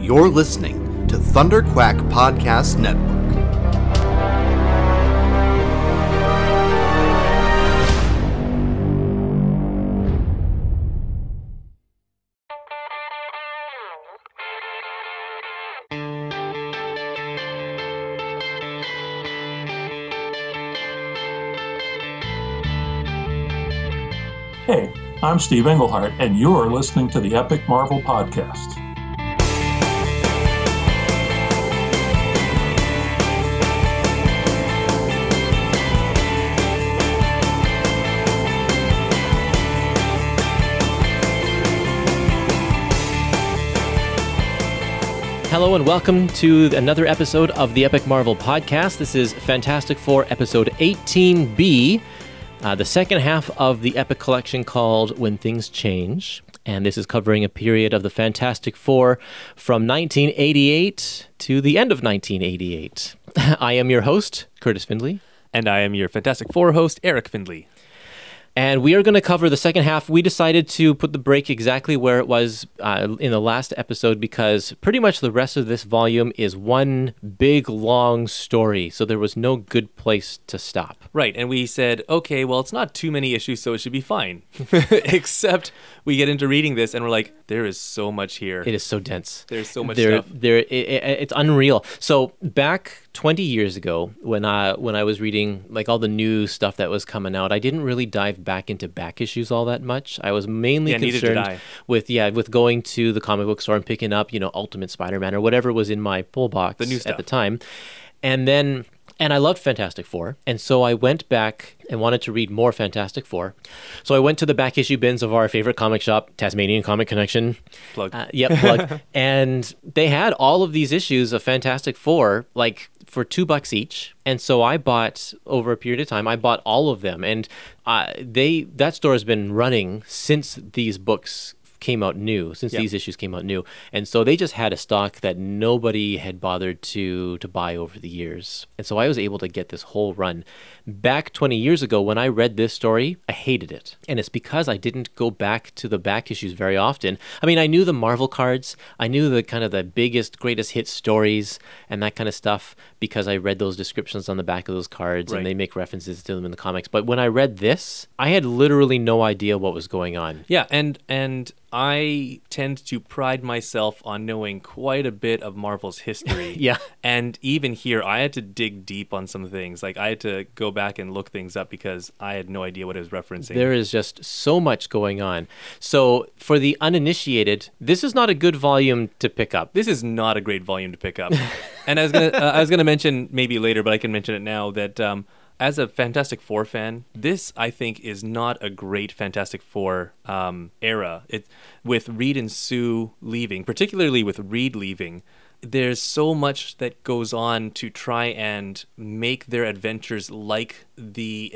You're listening to Thunder Quack Podcast Network. Hey, I'm Steve Englehart, and you're listening to the Epic Marvel Podcast. Hello and welcome to another episode of the Epic Marvel Podcast. This is Fantastic Four episode 18B. The second half of the Epic Collection called When Things Change, and this is covering a period of the Fantastic Four from 1988 to the end of 1988. I am your host, Kurtis Findley. And I am your Fantastic Four host, Eric Findley. And we are going to cover the second half. We decided to put the break exactly where it was in the last episode because pretty much the rest of this volume is one big, long story. So there was no good place to stop. Right, and we said, okay, well, it's not too many issues, so it should be fine. Except we get into reading this, and we're like, there is so much here. It is so dense. There's so much stuff. It's unreal. So back 20 years ago, when I was reading like all the new stuff that was coming out, I didn't really dive back into back issues all that much. I was mainly concerned with going to the comic book store and picking up, Ultimate Spider-Man or whatever was in my pull box the new stuff at the time. And I loved Fantastic Four, and so I went back and wanted to read more Fantastic Four. So I went to the back issue bins of our favorite comic shop, Tasmanian Comic Connection. Plug. Plug. And they had all of these issues of Fantastic Four, like for $2 each. And so I bought, over a period of time, I bought all of them. And that store has been running since these books came out new, these issues came out new. And so they just had a stock that nobody had bothered to buy over the years. And so I was able to get this whole run. Back 20 years ago, when I read this story, I hated it. And it's because I didn't go back to the back issues very often. I mean, I knew the Marvel cards. I knew the kind of the biggest, greatest hit stories and that kind of stuff because I read those descriptions on the back of those cards, and they make references to them in the comics. But when I read this, I had literally no idea what was going on. Yeah, and I tend to pride myself on knowing quite a bit of Marvel's history. Yeah. And even here, I had to dig deep on some things. Like, I had to go back and look things up because I had no idea what it was referencing. There is just so much going on. So, for the uninitiated, this is not a good volume to pick up. This is not a great volume to pick up. And I was gonna mention maybe later, but I can mention it now, that as a Fantastic Four fan, this, I think, is not a great Fantastic Four era. With Reed and Sue leaving, particularly with Reed leaving, there's so much that goes on to try and make their adventures like the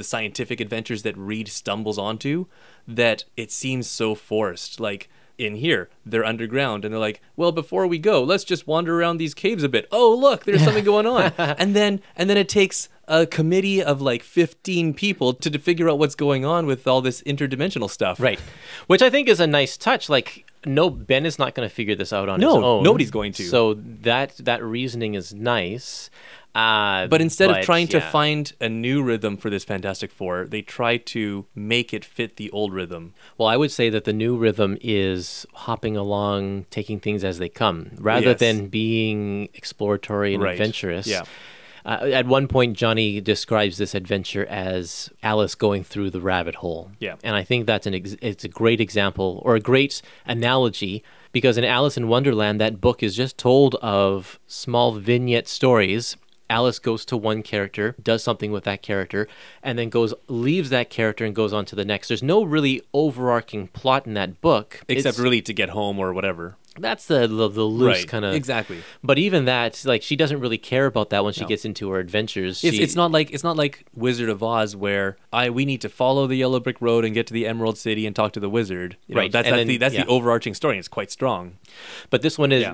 scientific adventures that Reed stumbles onto, that it seems so forced. Like, in here, they're underground, and they're like, well, before we go, let's just wander around these caves a bit. Oh, look, there's something going on. And then it takes a committee of like 15 people to figure out what's going on with all this interdimensional stuff. Right. Which I think is a nice touch. Like, no, Ben is not going to figure this out on his own. No, nobody's going to. So that reasoning is nice. But instead of trying to find a new rhythm for this Fantastic Four, they try to make it fit the old rhythm. Well, I would say that the new rhythm is hopping along, taking things as they come, rather than being exploratory and adventurous. Yeah. At one point, Johnny describes this adventure as Alice going through the rabbit hole. Yeah. And I think that's it's a great example, or a great analogy, because in Alice in Wonderland, that book is just told of small vignette stories. Alice goes to one character, does something with that character, and then leaves that character and goes on to the next. There's no really overarching plot in that book. Except really to get home or whatever. That's the loose kind of... Exactly. But even that, like, she doesn't really care about that when she gets into her adventures. It's not like Wizard of Oz, where we need to follow the yellow brick road and get to the Emerald City and talk to the wizard. Right. That's the overarching story. It's quite strong. But this one is,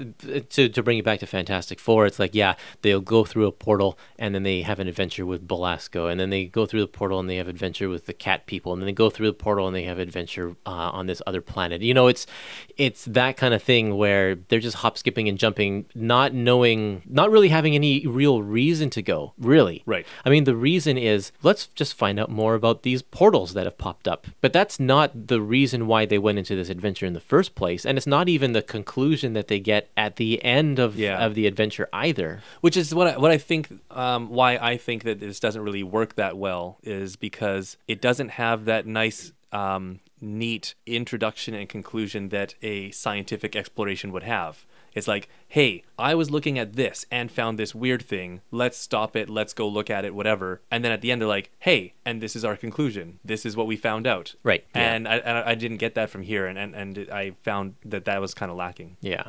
to bring it back to Fantastic Four, it's like, they'll go through a portal and then they have an adventure with Belasco, and then they go through the portal and they have adventure with the cat people, and then they go through the portal and they have adventure on this other planet. It's that kind of thing thing where they're just hop, skipping, and jumping, not really having any real reason to go, really. Right. I mean, the reason is, let's just find out more about these portals that have popped up. But that's not the reason why they went into this adventure in the first place, and it's not even the conclusion that they get at the end of the adventure either. Which is what I think, why I think that this doesn't really work that well, is because it doesn't have that nice, neat introduction and conclusion that a scientific exploration would have. It's like, hey, I was looking at this and found this weird thing. Let's stop it. Let's go look at it, whatever. And then at the end, they're like, hey, and this is our conclusion. This is what we found out. Right. And I didn't get that from here. And I found that was kind of lacking. Yeah.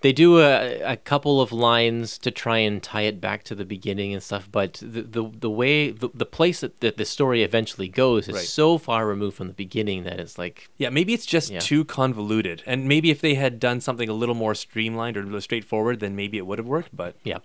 They do a couple of lines to try and tie it back to the beginning and stuff. But the way, the place that the story eventually goes is so far removed from the beginning that it's like... Yeah, maybe it's just too convoluted. And maybe if they had done something a little more streamlined or straightforward, then maybe it would have worked. But yeah.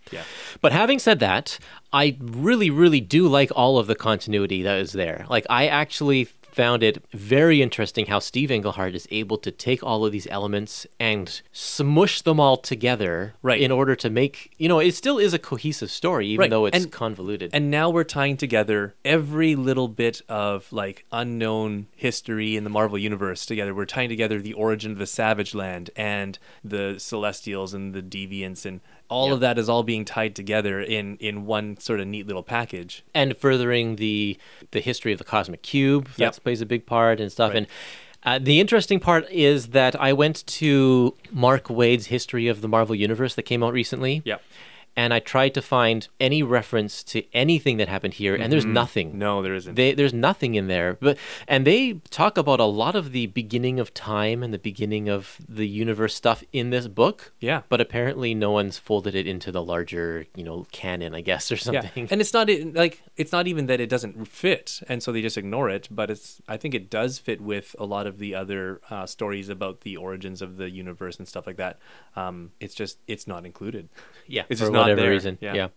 But having said that, I really, really do like all of the continuity that is there. Like, I actually found it very interesting how Steve Englehart is able to take all of these elements and smush them all together in order to make, it still is a cohesive story, even though it's convoluted. And now we're tying together every little bit of like unknown history in the Marvel Universe together. We're tying together the origin of the Savage Land and the Celestials and the Deviants, and all of that is all being tied together in one sort of neat little package. And furthering the history of the Cosmic Cube, that plays a big part and stuff. Right. And the interesting part is that I went to Mark Waid's History of the Marvel Universe that came out recently. Yeah. And I tried to find any reference to anything that happened here, and there's nothing. No, there isn't. There's nothing in there. And they talk about a lot of the beginning of time and the beginning of the universe stuff in this book. Yeah. But apparently no one's folded it into the larger, canon, I guess, or something. Yeah. And it's not even that it doesn't fit, and so they just ignore it, but I think it does fit with a lot of the other stories about the origins of the universe and stuff like that. It's not included. Yeah. It's just not whatever there. reason. Yeah.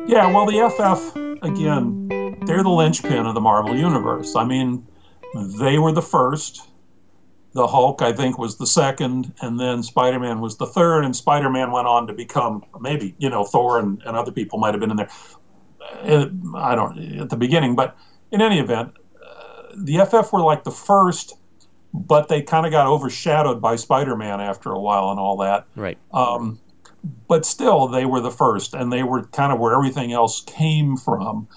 Yeah, well, the FF, again, they're the linchpin of the Marvel Universe. I mean, they were the first. The Hulk, I think, was the second, and then Spider-Man was the third, and Spider-Man went on to become, maybe, Thor and other people might have been in there. I don't, at the beginning, but in any event, the FF were like the first, but they kind of got overshadowed by Spider-Man after a while and all that. Right. But still, they were the first, and they were kind of where everything else came from.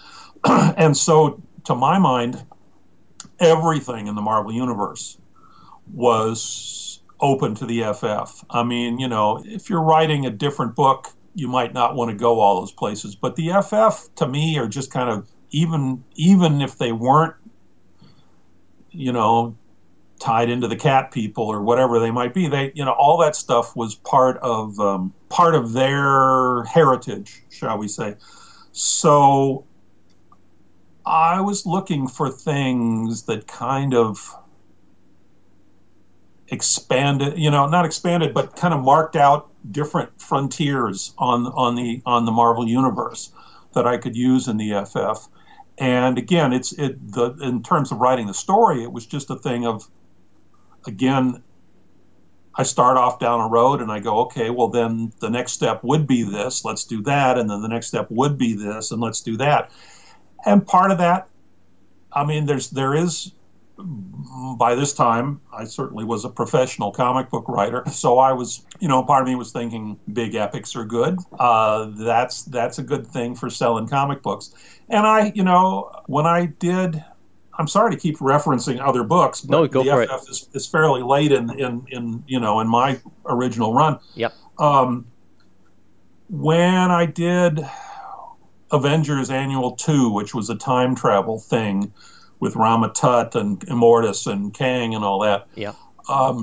And so, to my mind, everything in the Marvel Universe was open to the FF. I mean, if you're writing a different book, you might not want to go all those places. But the FF, to me, are just kind of, even if they weren't, tied into the cat people or whatever they might be, they, all that stuff was part of their heritage, shall we say. So I was looking for things that kind of expanded, not expanded, but kind of marked out different frontiers on the Marvel Universe that I could use in the FF. And again, in terms of writing the story, it was just a thing of, again, I start off down a road and I go, okay, well then the next step would be this, let's do that, and then the next step would be this, and let's do that. And part of that, I mean, there is, by this time, I certainly was a professional comic book writer, so I was, part of me was thinking big epics are good. That's a good thing for selling comic books. And I, when I did, I'm sorry to keep referencing other books, but no, go the for FF is fairly late in my original run. Yep. When I did Avengers Annual 2, which was a time travel thing with Rama Tut and Immortus and Kang and all that,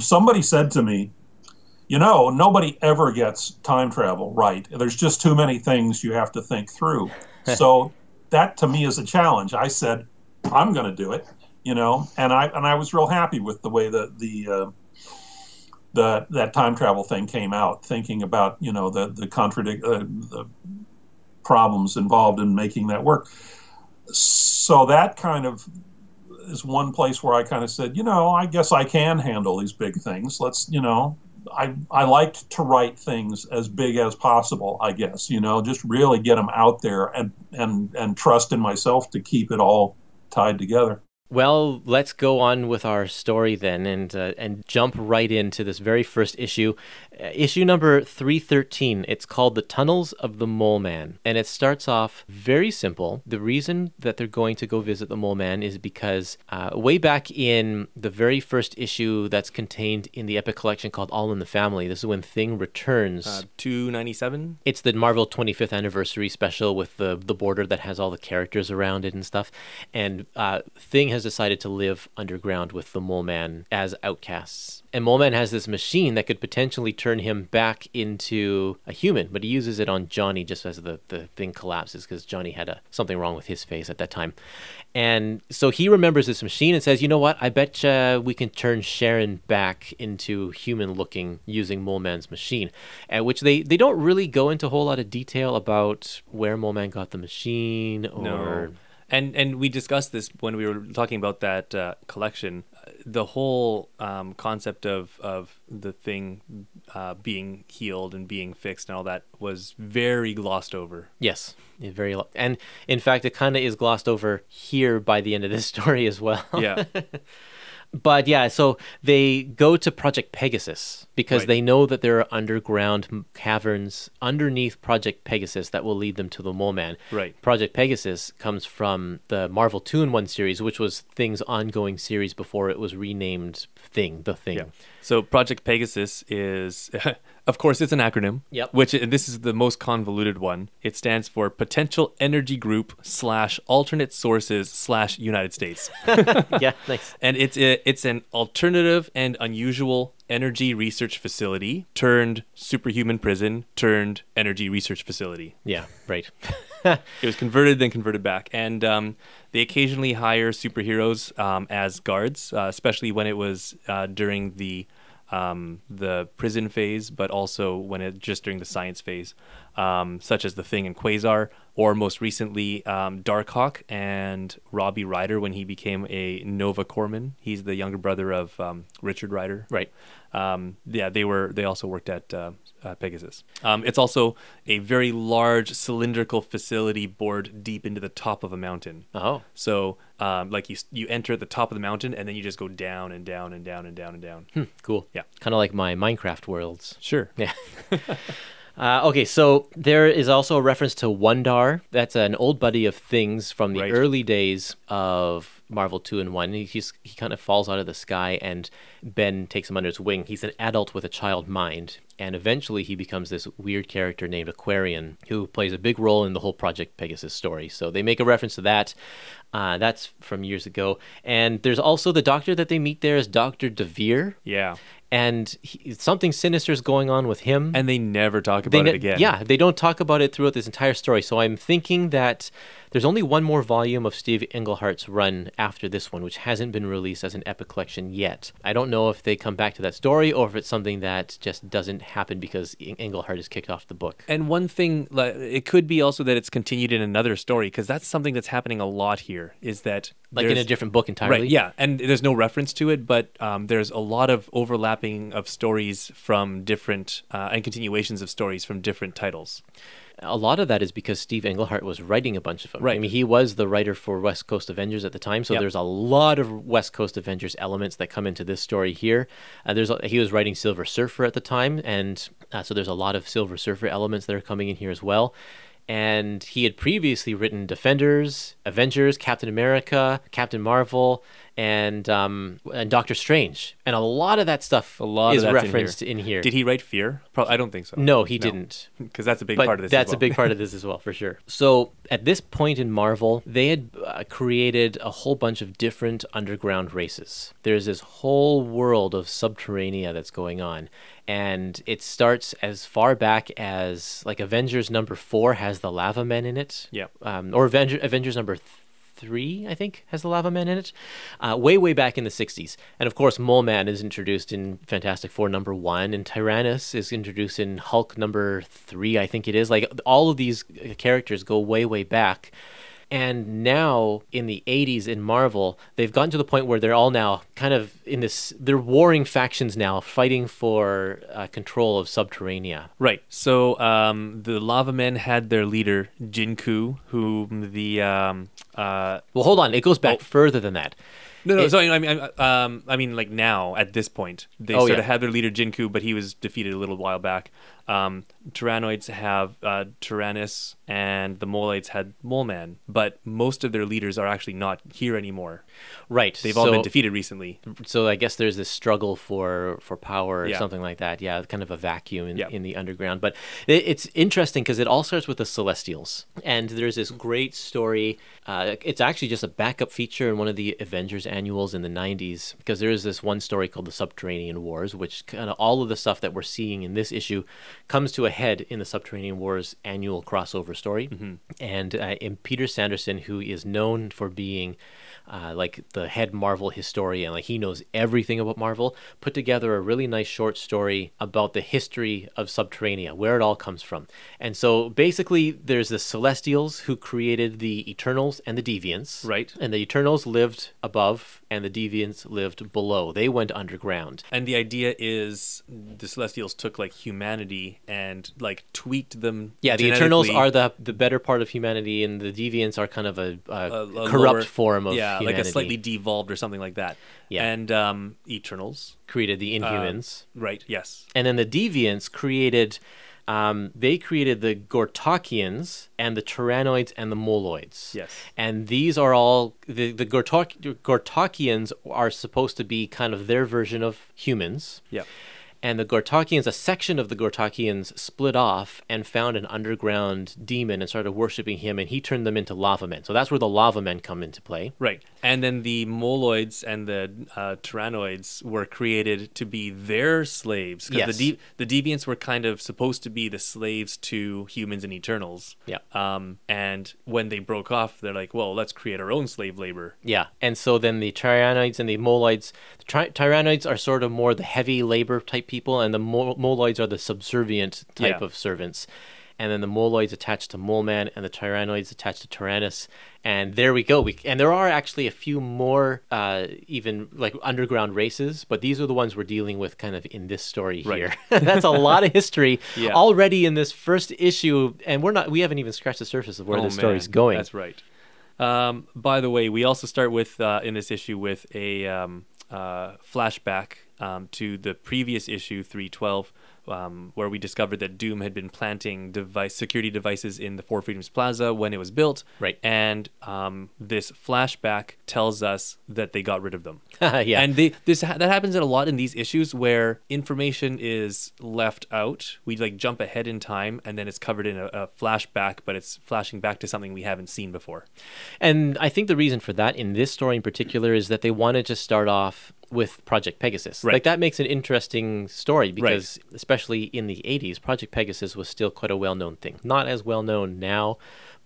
somebody said to me, nobody ever gets time travel right. There's just too many things you have to think through. So that to me is a challenge. I said, I'm going to do it, and I was real happy with the way that that time travel thing came out, thinking about, the problems involved in making that work. So that kind of is one place where I kind of said, I guess I can handle these big things. I liked to write things as big as possible, I guess, just really get them out there and trust in myself to keep it all tied together. Well, let's go on with our story then and jump right into this very first issue. Issue number 313. It's called The Tunnels of the Mole Man. And it starts off very simple. The reason that they're going to go visit the Mole Man is because way back in the very first issue that's contained in the Epic Collection called All in the Family, this is when Thing returns. 297? It's the Marvel 25th anniversary special with the border that has all the characters around it and stuff. And Thing has decided to live underground with the Mole Man as outcasts. And Mole Man has this machine that could potentially turn him back into a human, but he uses it on Johnny just as the thing collapses because Johnny had something wrong with his face at that time. And so he remembers this machine and says, you know what, I bet we can turn Sharon back into human-looking using Mole Man's machine, at which they don't really go into a whole lot of detail about where Mole Man got the machine or... No. And we discussed this when we were talking about that collection. The whole concept of the Thing being healed and being fixed and all that was very glossed over. Yes, and in fact, it kind of is glossed over here by the end of this story as well. Yeah. But yeah, so they go to Project Pegasus because Right. they know that there are underground caverns underneath Project Pegasus that will lead them to the Mole Man. Right. Project Pegasus comes from the Marvel 2-in-1 series, which was Thing's ongoing series before it was renamed The Thing. Yeah. So Project Pegasus is, of course, it's an acronym. Yep. And this is the most convoluted one. It stands for Potential Energy Group / Alternate Sources / United States. Yeah, nice. And it's an alternative and unusual energy research facility turned superhuman prison turned energy research facility. Yeah, right. It was converted, then converted back. And they occasionally hire superheroes as guards, especially when it was during the prison phase, but also just during the science phase, such as the Thing and Quasar, or most recently Darkhawk and Robbie Ryder when he became a Nova Corpsman. He's the younger brother of Richard Ryder. Right. They also worked at Pegasus. It's also a very large cylindrical facility bored deep into the top of a mountain. Oh. So like you enter at the top of the mountain and then you just go down and down and down and down and down. Cool. Yeah. Kind of like my Minecraft worlds. Sure. Yeah. Okay, so there is also a reference to Wondar. That's an old buddy of Thing's from the Right. early days of Marvel 2-in-1. He kind of falls out of the sky, and Ben takes him under his wing. He's an adult with a child mind, and eventually he becomes this weird character named Aquarian, who plays a big role in the whole Project Pegasus story. So they make a reference to that. That's from years ago. And there's also the doctor that they meet there is Dr. DeVere. Yeah. And something sinister is going on with him. And they never talk about it again. Yeah, they don't talk about it throughout this entire story. So I'm thinking that there's only one more volume of Steve Englehart's run after this one, which hasn't been released as an Epic Collection yet. I don't know if they come back to that story or if it's something that just doesn't happen because Englehart has kicked off the book. And one thing, it could be also that it's continued in another story, because that's something that's happening a lot here, is that Like in a different book entirely? Right, yeah. And there's no reference to it, but there's a lot of overlapping of stories from different, and continuations of stories from different titles. A lot of that is because Steve Englehart was writing a bunch of them. Right. I mean, he was the writer for West Coast Avengers at the time, so Yep. there's a lot of West Coast Avengers elements that come into this story here. He was writing Silver Surfer at the time, and so there's a lot of Silver Surfer elements that are coming in here as well. And he had previously written Defenders, Avengers, Captain America, Captain Marvel, and Doctor Strange. And a lot of that stuff is referenced in here. Did he write Fear? I don't think so. No, he didn't. Because that's a big But part of this that's as well. a big part of this as well, for sure. So at this point in Marvel, they had created a whole bunch of different underground races. There's this whole world of Subterranea that's going on. And it starts as far back as, like, Avengers number 4 has the Lava Men in it. Yeah. Or Avengers number 3, I think, has the Lava Men in it. Way back in the 60s. And, of course, Mole Man is introduced in Fantastic Four number 1. And Tyrannus is introduced in Hulk number 3, I think it is. Like, all of these characters go way back. And now in the 80s in Marvel, they've gotten to the point where they're all now kind of in this, they're warring factions now, fighting for control of Subterranea. Right. So the Lava Men had their leader, Jinku, whom the... Well, hold on. It goes back further than that. No. So I mean, like now at this point, they sort of had their leader Jinku, but he was defeated a little while back. Tyrannoids have Tyrannus, and the Moloids had Mole Man, but most of their leaders are actually not here anymore. Right. They've all been defeated recently. So I guess there's this struggle for power or something like that. Yeah, kind of a vacuum in the underground. But it's interesting because it all starts with the Celestials, and there's this great story. It's actually just a backup feature in one of the Avengers annuals in the 90s, because there is this one story called the Subterranean Wars, which kind of all of the stuff that we're seeing in this issue comes to a head in the Subterranean Wars annual crossover story. Mm-hmm. And in Peter Sanderson, who is known for being like the head Marvel historian, like he knows everything about Marvel, put together a really nice short story about the history of Subterranea, where it all comes from. And so basically there's the Celestials who created the Eternals and the Deviants. Right. And the Eternals lived above and the Deviants lived below. They went underground. And the idea is the Celestials took like humanity and like tweaked them. Yeah, the Eternals are the better part of humanity, and the Deviants are kind of a corrupt form of humanity. Like a slightly devolved or something like that. Yeah. And Eternals created the Inhumans. Right, yes. And then the Deviants created... they created the Gortakians and the Tyrannoids and the Moloids. Yes. And these are all... The Gortakians are supposed to be kind of their version of humans. Yeah. And the Gortakians, a section of the Gortakians split off and found an underground demon and started worshiping him, and he turned them into lava men. So that's where the lava men come into play. Right. And then the Moloids and the Tyrannoids were created to be their slaves. Because the Deviants were kind of supposed to be the slaves to humans and Eternals. Yeah. And when they broke off, they're like, well, let's create our own slave labor. Yeah. And so then the Tyrannoids and the Moloids, the Tyrannoids are sort of more the heavy labor type people, and the Moloids are the subservient type of servants. And then the Moloids attached to Mole Man, and the Tyrannoids attached to Tyrannus. And there we go. And there are actually a few more even like underground races, but these are the ones we're dealing with kind of in this story here. That's a lot of history already in this first issue, and we haven't even scratched the surface of where this story's going. That's right. By the way, we also start with in this issue with a flashback to the previous issue 312, where we discovered that Doom had been planting security devices in the Four Freedoms Plaza when it was built. Right. And this flashback tells us that they got rid of them. Yeah. And that happens a lot in these issues where information is left out. We like jump ahead in time, and then it's covered in a flashback, but it's flashing back to something we haven't seen before. And I think the reason for that in this story in particular is that they wanted to start off with Project Pegasus. Like that makes an interesting story because especially in the 80s, Project Pegasus was still quite a well-known thing. Not as well-known now,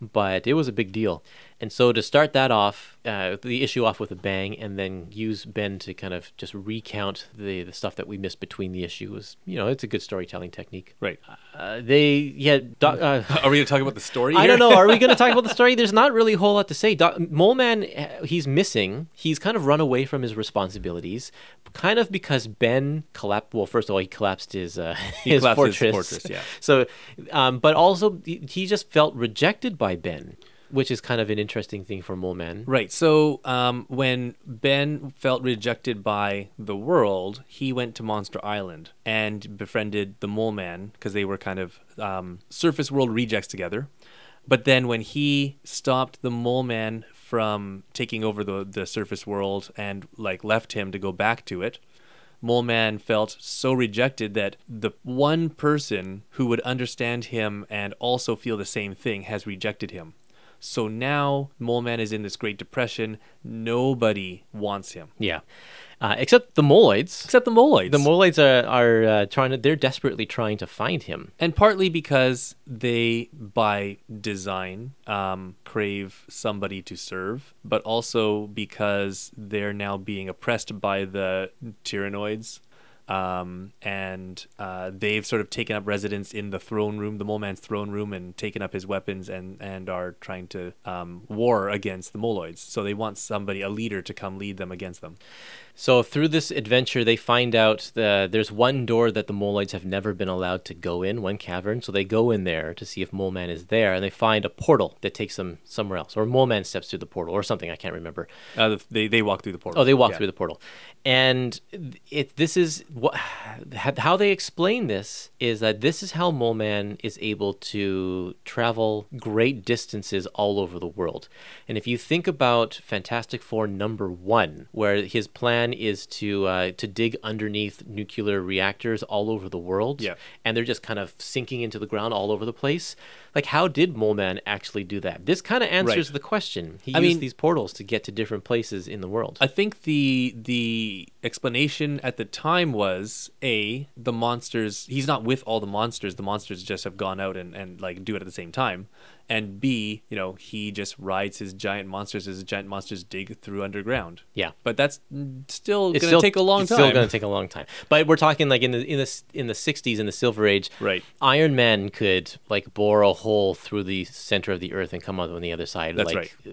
but it was a big deal. And so to start that off, the issue off with a bang, and then use Ben to kind of just recount the stuff that we missed between the issues, it's a good storytelling technique. Right. Are we going to talk about the story here? I don't know. Are we going to talk about the story? There's not really a whole lot to say. Mole Man, he's missing. He's kind of run away from his responsibilities, kind of because Ben collapsed. Well, first of all, he collapsed his fortress. Yeah. So, but also he just felt rejected by Ben, which is kind of an interesting thing for Mole Man. Right. So when Ben felt rejected by the world, he went to Monster Island and befriended the Mole Man because they were kind of surface world rejects together. But then when he stopped the Mole Man from taking over the surface world and like left him to go back to it, Mole Man felt so rejected that the one person who would understand him and also feel the same thing has rejected him. So now Mole Man is in this Great Depression. Nobody wants him. Yeah. Except the Moloids. The Moloids are they're desperately trying to find him. And partly because they, by design, crave somebody to serve, but also because they're now being oppressed by the Tyrannoids. and they've sort of taken up residence in the throne room, the Mole Man's throne room, and taken up his weapons and are trying to war against the Moloids. So they want somebody, a leader, to come lead them against them. So through this adventure, they find out there's one door that the Moloids have never been allowed to go in, one cavern. So they go in there to see if Mole Man is there, and they find a portal that takes them somewhere else. Or Mole Man steps through the portal or something, I can't remember. They walk through the portal. Oh, they walk through the portal. And this is how they explain this is that this is how Mole Man is able to travel great distances all over the world. And if you think about Fantastic Four #1, where his plan is to dig underneath nuclear reactors all over the world, and they're just kind of sinking into the ground all over the place. Like, how did Mole Man actually do that? This kind of answers the question. He used these portals to get to different places in the world. I think the explanation at the time was, A, the monsters, he's not with all the monsters just have gone out and like do it at the same time. And B, he just rides his giant monsters as giant monsters dig through underground. Yeah. But that's still going to take a long time. It's still going to take a long time. But we're talking like in the 60s, in the Silver Age, right? Iron Iron Man could like bore a hole through the center of the earth and come out on the other side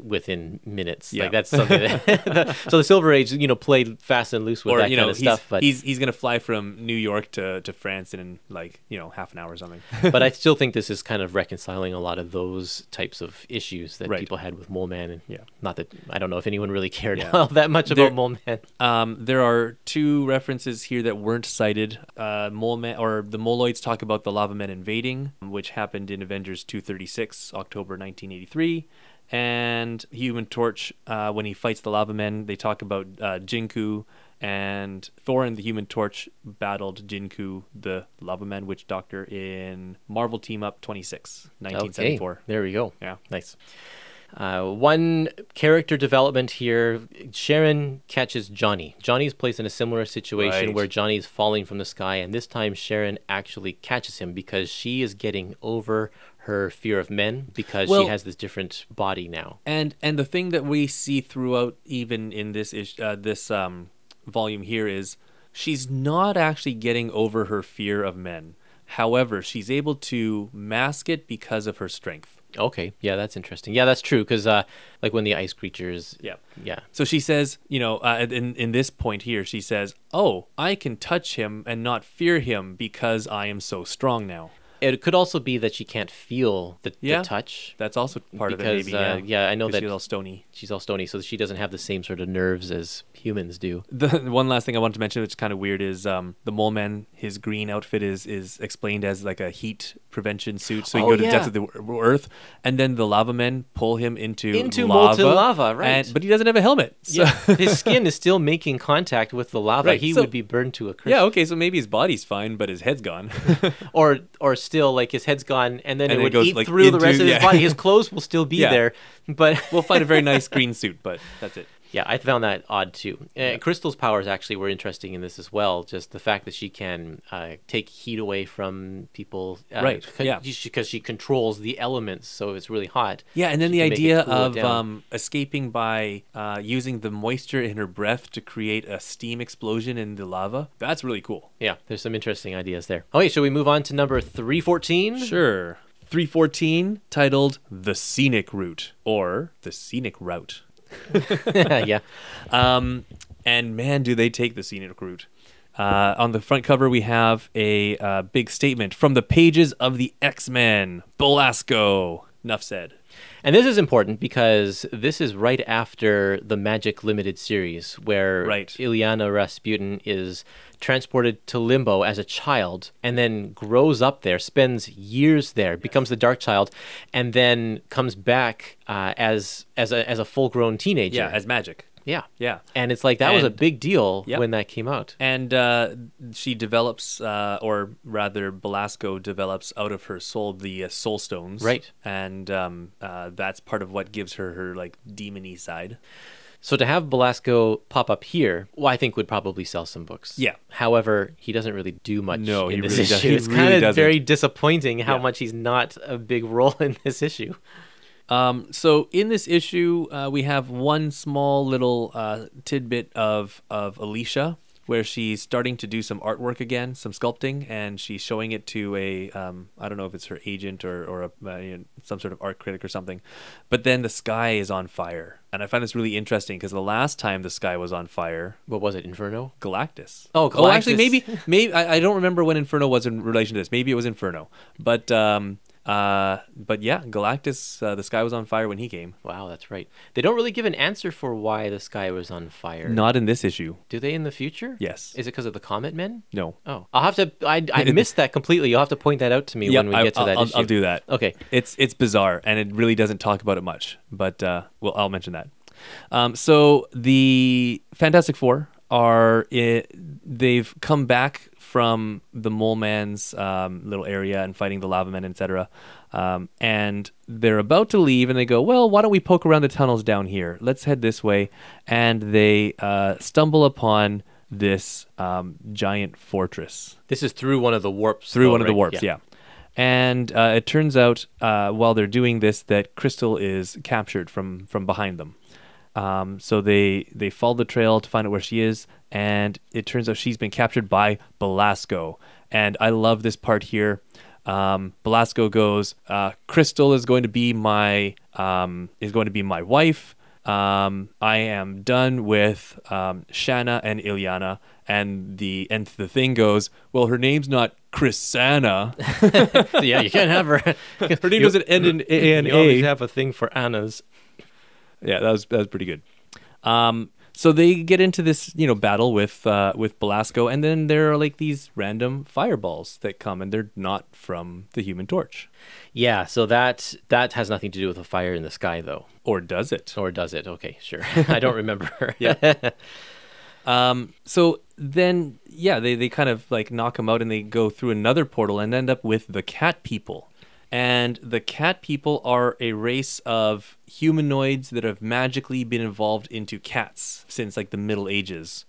within minutes. Yeah. Like that's something that, so the Silver Age, played fast and loose with that kind of stuff. But he's going to fly from New York to France in like, half an hour or something. But I still think this is kind of reconciling a lot of those types of issues that people had with Mole Man. And not that I don't know if anyone really cared all that much about Mole Man. There are two references here that weren't cited. Mole Man, or the Moloids, talk about the Lava Men invading, which happened in Avengers 236, October 1983. And Human Torch, when he fights the Lava Men, they talk about Jinku, and Thor and the Human Torch battled Jinku, the Lava Man Witch Doctor, in Marvel Team Up 26, 1974. Okay, there we go. Yeah. Nice. One character development here, Sharon catches Johnny. Johnny's placed in a similar situation where Johnny is falling from the sky, and this time Sharon actually catches him because she is getting over her fear of men because she has this different body now. And the thing that we see throughout, even in this volume here, is she's not actually getting over her fear of men. However, she's able to mask it because of her strength. Okay, yeah, that's interesting. Yeah, that's true, because like when the ice creatures... Yeah. So she says, in this point here, she says, oh, I can touch him and not fear him because I am so strong now. It could also be that she can't feel the touch. That's also part of it, maybe. I know that she's all stony. She's all stony, so she doesn't have the same sort of nerves as humans do. The one last thing I wanted to mention, which is kind of weird, is the Mole Man, his green outfit is explained as like a heat prevention suit, so he can go to the depths of the earth, and then the Lava Men pull him into molten lava, right? But he doesn't have a helmet. So. Yeah, his skin is still making contact with the lava. Right, he would be burned to a crisp. Yeah, okay, so maybe his body's fine, but his head's gone. or still, like, his head's gone, and then it would eat like through the rest of his body. His clothes will still be there, but we'll find a very nice green suit, but that's it. Yeah, I found that odd too. Crystal's powers actually were interesting in this as well. Just the fact that she can take heat away from people, because she controls the elements, so it's really hot. Yeah, and then the idea of escaping by using the moisture in her breath to create a steam explosion in the lava—that's really cool. Yeah, there's some interesting ideas there. Okay, shall we move on to number 314? Sure. 314, titled "The Scenic Route" or "The Scenic Route." Yeah. And man, do they take the scenic route. On the front cover, we have a big statement from the pages of the X-Men. Belasco. Enough said. And this is important because this is right after the Magic Limited series, where Ilyana Rasputin is transported to Limbo as a child and then grows up there, spends years there, becomes the Dark Child, and then comes back as a full-grown teenager. Yeah, as Magic. Yeah. And it's like that was a big deal when that came out. And she develops, or rather Belasco develops out of her soul the Soul Stones. Right. And that's part of what gives her like demon-y side. So to have Belasco pop up here, I think would probably sell some books. Yeah. However, he doesn't really do much in this issue. It's kind of very disappointing how much he's not a big role in this issue. So in this issue, we have one small little tidbit of Alicia, where she's starting to do some artwork again, some sculpting, and she's showing it to a I don't know if it's her agent or some sort of art critic or something. But then the sky is on fire, and I find this really interesting because the last time the sky was on fire, What was it, Inferno? Galactus. Oh, Galactus. Oh, actually, maybe I don't remember when Inferno was in relation to this. Maybe it was Inferno, but yeah, Galactus. The sky was on fire when he came. Wow, that's right. They don't really give an answer for why the sky was on fire. Not in this issue. Do they in the future? Yes. Is it because of the Comet Men? No. Oh, I'll have to. I missed that completely. You'll have to point that out to me when we get to that issue. I'll do that. Okay. It's bizarre, and it really doesn't talk about it much. But I'll mention that. So the Fantastic Four they've come back from the Mole Man's little area and fighting the Lava Men, etc. And they're about to leave, and they go, well, why don't we poke around the tunnels down here? Let's head this way. And they stumble upon this giant fortress. This is through one of the warps. Through one of the warps, yeah. And it turns out, while they're doing this, that Crystal is captured from behind them. So they follow the trail to find out where she is, and it turns out she's been captured by Belasco. And I love this part here. Belasco goes, Crystal is going to be my wife. I am done with Shanna and Ilyana. And the thing goes, well, her name's not Chrisanna. Yeah, you can't have her. Her name doesn't end in A-N-A. You always have a thing for Annas. Yeah, that was pretty good. So they get into this, battle with Belasco, and then there are like these random fireballs that come, and they're not from the Human Torch. Yeah, so that has nothing to do with a fire in the sky, though. Or does it? Or does it? Okay, sure. I don't remember. Yeah. So then, yeah, they kind of like knock him out, and they go through another portal and end up with the Cat People. And the Cat People are a race of humanoids that have magically been evolved into cats since like the Middle Ages.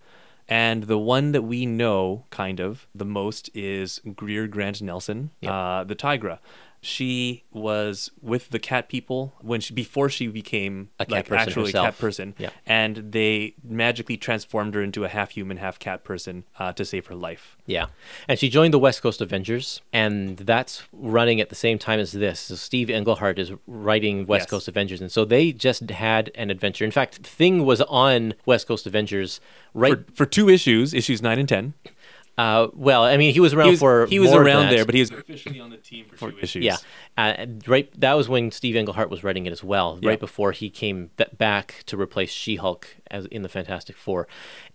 And the one that we know kind of the most is Greer Grant Nelson, the Tigra. She was with the Cat People before she became a cat person, yeah. And they magically transformed her into a half human, half cat person to save her life. Yeah, and she joined the West Coast Avengers, and that's running at the same time as this. So Steve Englehart is writing West Coast Avengers, and so they just had an adventure. In fact, Thing was on West Coast Avengers for 2 issues, issues 9 and 10. Well, I mean, he was around he was around there, but he was officially on the team for 2 issues. Yeah, right. That was when Steve Englehart was writing it as well, right before he came back to replace She-Hulk as in the Fantastic Four.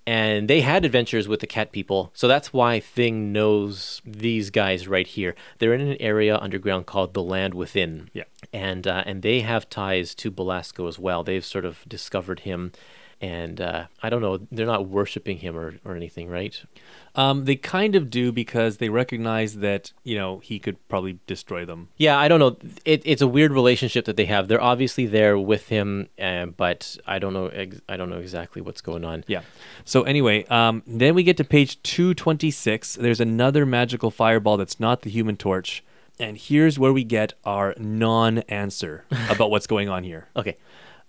And they had adventures with the Cat People, so that's why Thing knows these guys right here. They're in an area underground called the Land Within. Yeah, and they have ties to Belasco as well. They've sort of discovered him. And I don't know, they're not worshiping him or anything, right? They kind of do because they recognize that, he could probably destroy them. Yeah, I don't know. It's a weird relationship that they have. They're obviously there with him, but I don't know exactly what's going on. Yeah. So anyway, then we get to page 226. There's another magical fireball that's not the Human Torch. And here's where we get our non-answer about what's going on here. Okay.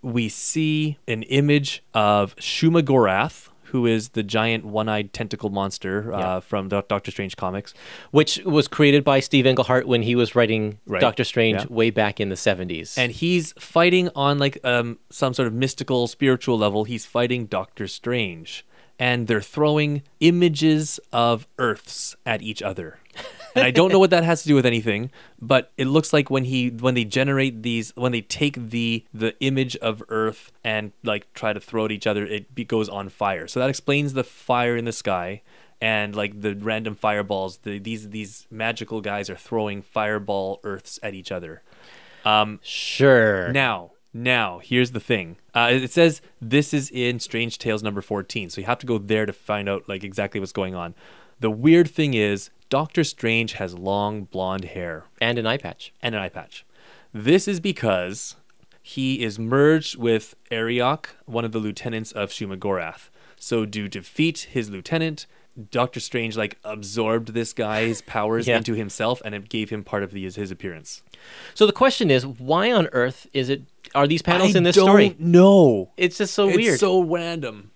We see an image of Shuma Gorath, who is the giant one-eyed tentacle monster from Doctor Strange comics. Which was created by Steve Englehart when he was writing Doctor Strange way back in the 70s. And he's fighting on like some sort of mystical, spiritual level. He's fighting Doctor Strange. And they're throwing images of Earths at each other. And I don't know what that has to do with anything, but it looks like when they generate these, when they take the image of Earth and like try to throw at each other, it goes on fire. So that explains the fire in the sky and like the random fireballs. These magical guys are throwing fireball Earths at each other. Sure. Now, here's the thing. It says this is in Strange Tales number 14, so you have to go there to find out like exactly what's going on. The weird thing is Doctor Strange has long blonde hair. And an eye patch. This is because he is merged with Ariok, one of the lieutenants of Shuma Gorath. So to defeat his lieutenant, Doctor Strange like absorbed this guy's powers into himself, and it gave him part of his appearance. So the question is, why on earth are these panels in this story? I don't know. It's just so weird. It's so random.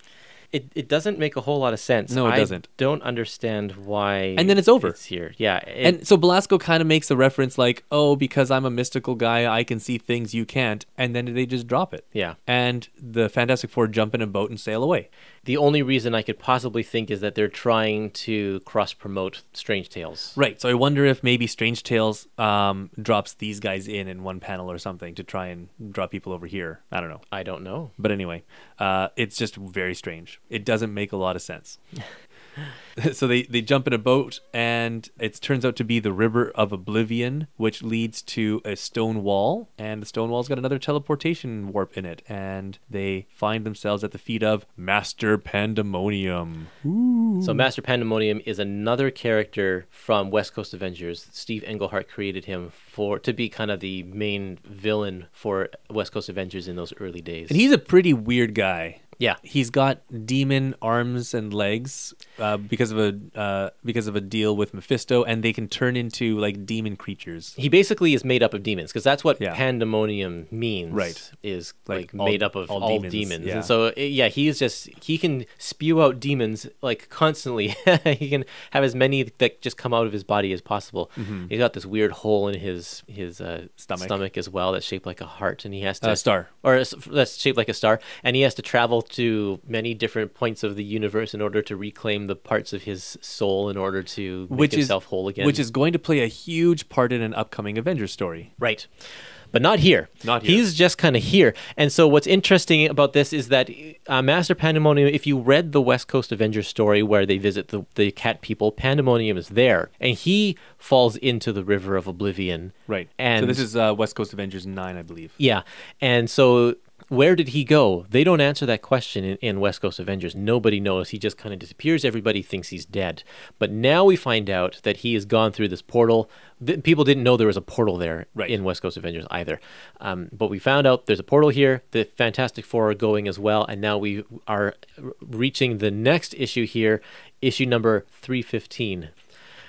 It doesn't make a whole lot of sense. No, it doesn't. I don't understand why. And then it's over. It's here. Yeah. And so Belasco kind of makes a reference like, oh, because I'm a mystical guy, I can see things you can't. And then they just drop it. Yeah. And the Fantastic Four jump in a boat and sail away. The only reason I could possibly think is that they're trying to cross-promote Strange Tales. Right. So I wonder if maybe Strange Tales drops these guys in one panel or something to try and draw people over here. I don't know. I don't know. But anyway, it's just very strange. It doesn't make a lot of sense. So they jump in a boat, and it turns out to be the River of Oblivion, which leads to a stone wall, and the stone wall's got another teleportation warp in it, and they find themselves at the feet of Master Pandemonium. Ooh. So Master Pandemonium is another character from West Coast Avengers. Steve Englehart created him to be kind of the main villain for West Coast Avengers in those early days. And he's a pretty weird guy. Yeah, he's got demon arms and legs because of a deal with Mephisto, and they can turn into like demon creatures. He basically is made up of demons, because that's what Yeah. Pandemonium means. Right. Is Like made up of all demons. Yeah. And so he can spew out demons like constantly. He can have as many that just come out of his body as possible. Mm-hmm. He's got this weird hole in his stomach as well that's shaped like a heart, and he has to Star. That's shaped like a star, and he has to travel to many different points of the universe in order to reclaim the parts of his soul in order to make himself whole again. Which is going to play a huge part in an upcoming Avengers story. Right. But not here. Not here. He's just kind of here. And so what's interesting about this is that Master Pandemonium, if you read the West Coast Avengers story where they visit the cat people, Pandemonium is there. And he falls into the River of Oblivion. Right. And so this is West Coast Avengers 9, I believe. Yeah. And so where did he go? They don't answer that question in West Coast Avengers. Nobody knows. He just kind of disappears. Everybody thinks he's dead. But now we find out that he has gone through this portal. People didn't know there was a portal there in West Coast Avengers either. But we found out there's a portal here. The Fantastic Four are going as well. And now we are reaching the next issue here, issue number 315.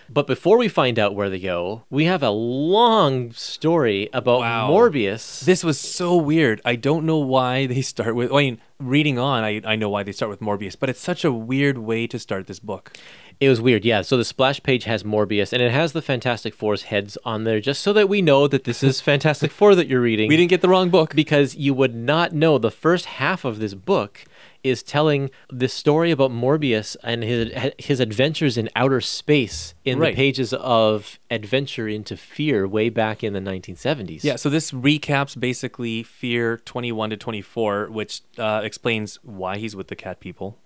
But before we find out where they go, we have a long story about Morbius. This was so weird. I don't know why they start with... I mean, reading on, I know why they start with Morbius, but it's such a weird way to start this book. It was weird, yeah. So the splash page has Morbius, and it has the Fantastic Four's heads on there, just so that we know that this is Fantastic Four that you're reading. We didn't get the wrong book. Because you would not know. The first half of this book is telling this story about Morbius and his adventures in outer space in the pages of Adventure into Fear way back in the 1970s. Yeah, so this recaps basically Fear 21 to 24, which explains why he's with the cat people.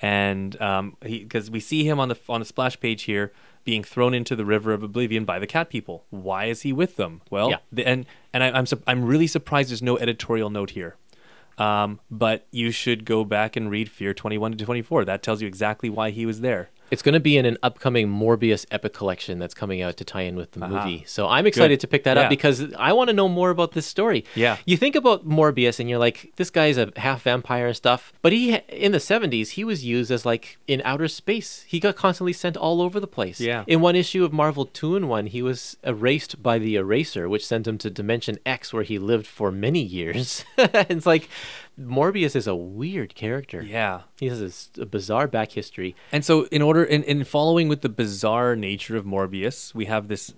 And because we see him on the splash page here being thrown into the River of Oblivion by the cat people. Why is he with them? Well, I'm really surprised there's no editorial note here. But you should go back and read Fear 21 to 24. That tells you exactly why he was there. It's going to be in an upcoming Morbius epic collection that's coming out to tie in with the movie. So I'm excited to pick that up because I want to know more about this story. Yeah. You think about Morbius and you're like, this guy's a half vampire and stuff. But in the 70s, he was used as like in outer space. He got constantly sent all over the place. Yeah. In one issue of Marvel 2-in-1, he was erased by the Eraser, which sent him to Dimension X, where he lived for many years. It's like, Morbius is a weird character. Yeah. He has a bizarre back history. And so in following with the bizarre nature of Morbius, we have this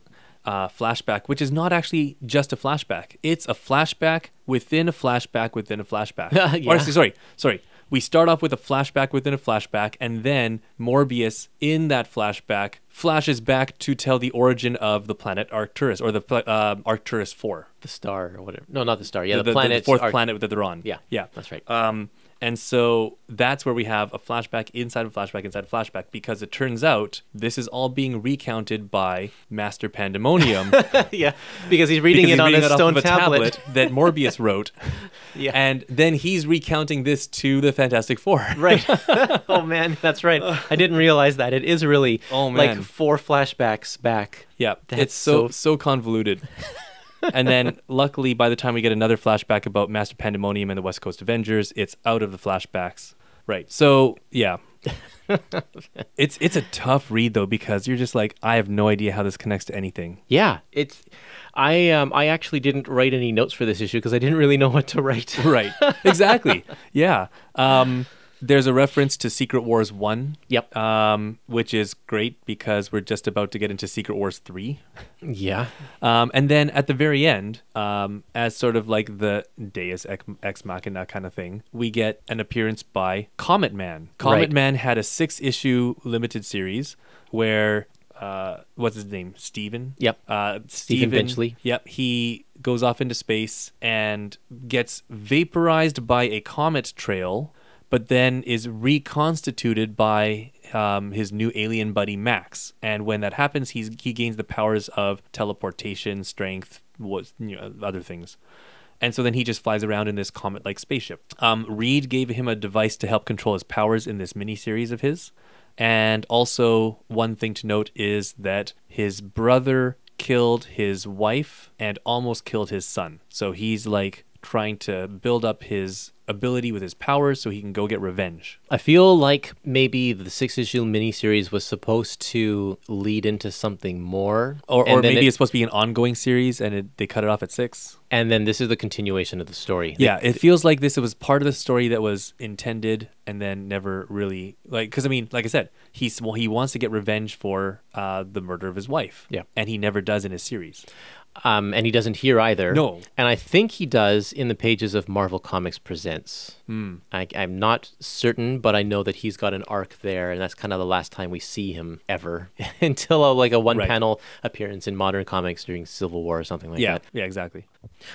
flashback, which is not actually just a flashback. It's a flashback within a flashback within a flashback. Yeah. Or, sorry. We start off with a flashback within a flashback, and then Morbius in that flashback flashes back to tell the origin of the planet Arcturus, or the Arcturus 4. The star or whatever. No, not the star. Yeah, the planet. The fourth planet that they're on. Yeah, that's right. And so that's where we have a flashback inside of a flashback inside of a flashback, because it turns out this is all being recounted by Master Pandemonium. Yeah, because he's reading it on a stone tablet that Morbius wrote. Yeah. And then he's recounting this to the Fantastic Four. Right. Oh, man, that's right. I didn't realize that. It is really like 4 flashbacks back. Yeah, That's it's so convoluted. And then, luckily, by the time we get another flashback about Master Pandemonium and the West Coast Avengers, it's out of the flashbacks. Right. So, yeah. It's a tough read, though, because you're just like, I have no idea how this connects to anything. Yeah. I actually didn't write any notes for this issue because I didn't really know what to write. Right. Exactly. Yeah. There's a reference to Secret Wars 1. Yep. Which is great because we're just about to get into Secret Wars 3. Yeah. And then at the very end, as sort of like the Deus Ex Machina kind of thing, we get an appearance by Comet Man. Comet Man had a 6-issue limited series where, what's his name? Steven? Yep. Steven Benchley. Yep. He goes off into space and gets vaporized by a comet trail, but then is reconstituted by his new alien buddy Max. And when that happens, he gains the powers of teleportation, strength, other things. And so then he just flies around in this comet-like spaceship. Reed gave him a device to help control his powers in this miniseries of his. And also, one thing to note is that his brother killed his wife and almost killed his son. So he's like trying to build up his ability with his powers so he can go get revenge. I feel like maybe the 6-issue miniseries was supposed to lead into something more. Or maybe it's supposed to be an ongoing series and they cut it off at 6. And then this is the continuation of the story. Yeah, it feels like this was part of the story that was intended and then never really, like, because I mean, like I said, he wants to get revenge for the murder of his wife. Yeah. And he never does in his series. And he doesn't here either. No. And I think he does in the pages of Marvel Comics Presents. I'm not certain, but I know that he's got an arc there, and that's kind of the last time we see him ever until a one-panel appearance in Modern Comics during Civil War or something like that. Yeah, exactly.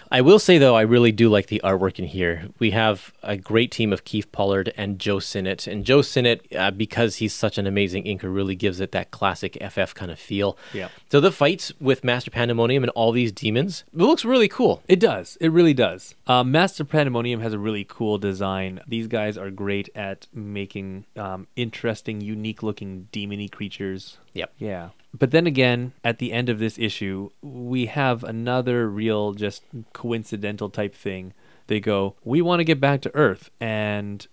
I will say, though, I really do like the artwork in here. We have a great team of Keith Pollard and Joe Sinnott. And Joe Sinnott, because he's such an amazing inker, really gives it that classic FF kind of feel. Yeah. So the fights with Master Pandemonium and all these demons, it looks really cool. It does. It really does. Master Pandemonium has a really cool design. These guys are great at making interesting, unique-looking demon-y creatures. Yep. Yeah. But then again, at the end of this issue, we have another real just coincidental type thing. They go, we want to get back to Earth. And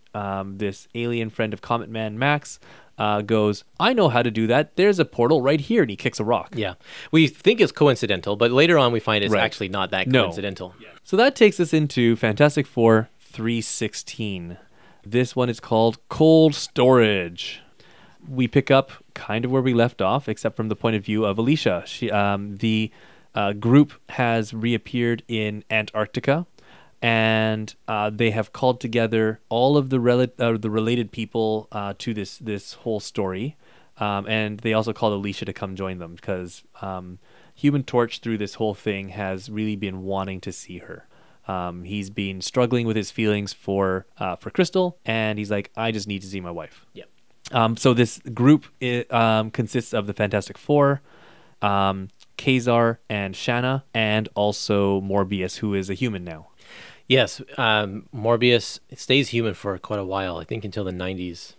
this alien friend of Comet Man, Max, goes, I know how to do that. There's a portal right here. And he kicks a rock. Yeah. We think it's coincidental, but later on we find it's actually not that coincidental. Yeah. So that takes us into Fantastic Four 316. This one is called Cold Storage. We pick up kind of where we left off, except from the point of view of Alicia. The group has reappeared in Antarctica, and they have called together all of the related people to this whole story. And they also called Alicia to come join them because Human Torch, through this whole thing, has really been wanting to see her. He's been struggling with his feelings for Crystal, and he's like, I just need to see my wife. Yep. So this group consists of the Fantastic Four, Kazar and Shanna, and also Morbius, who is a human now. Yes, Morbius stays human for quite a while, I think until the 90s,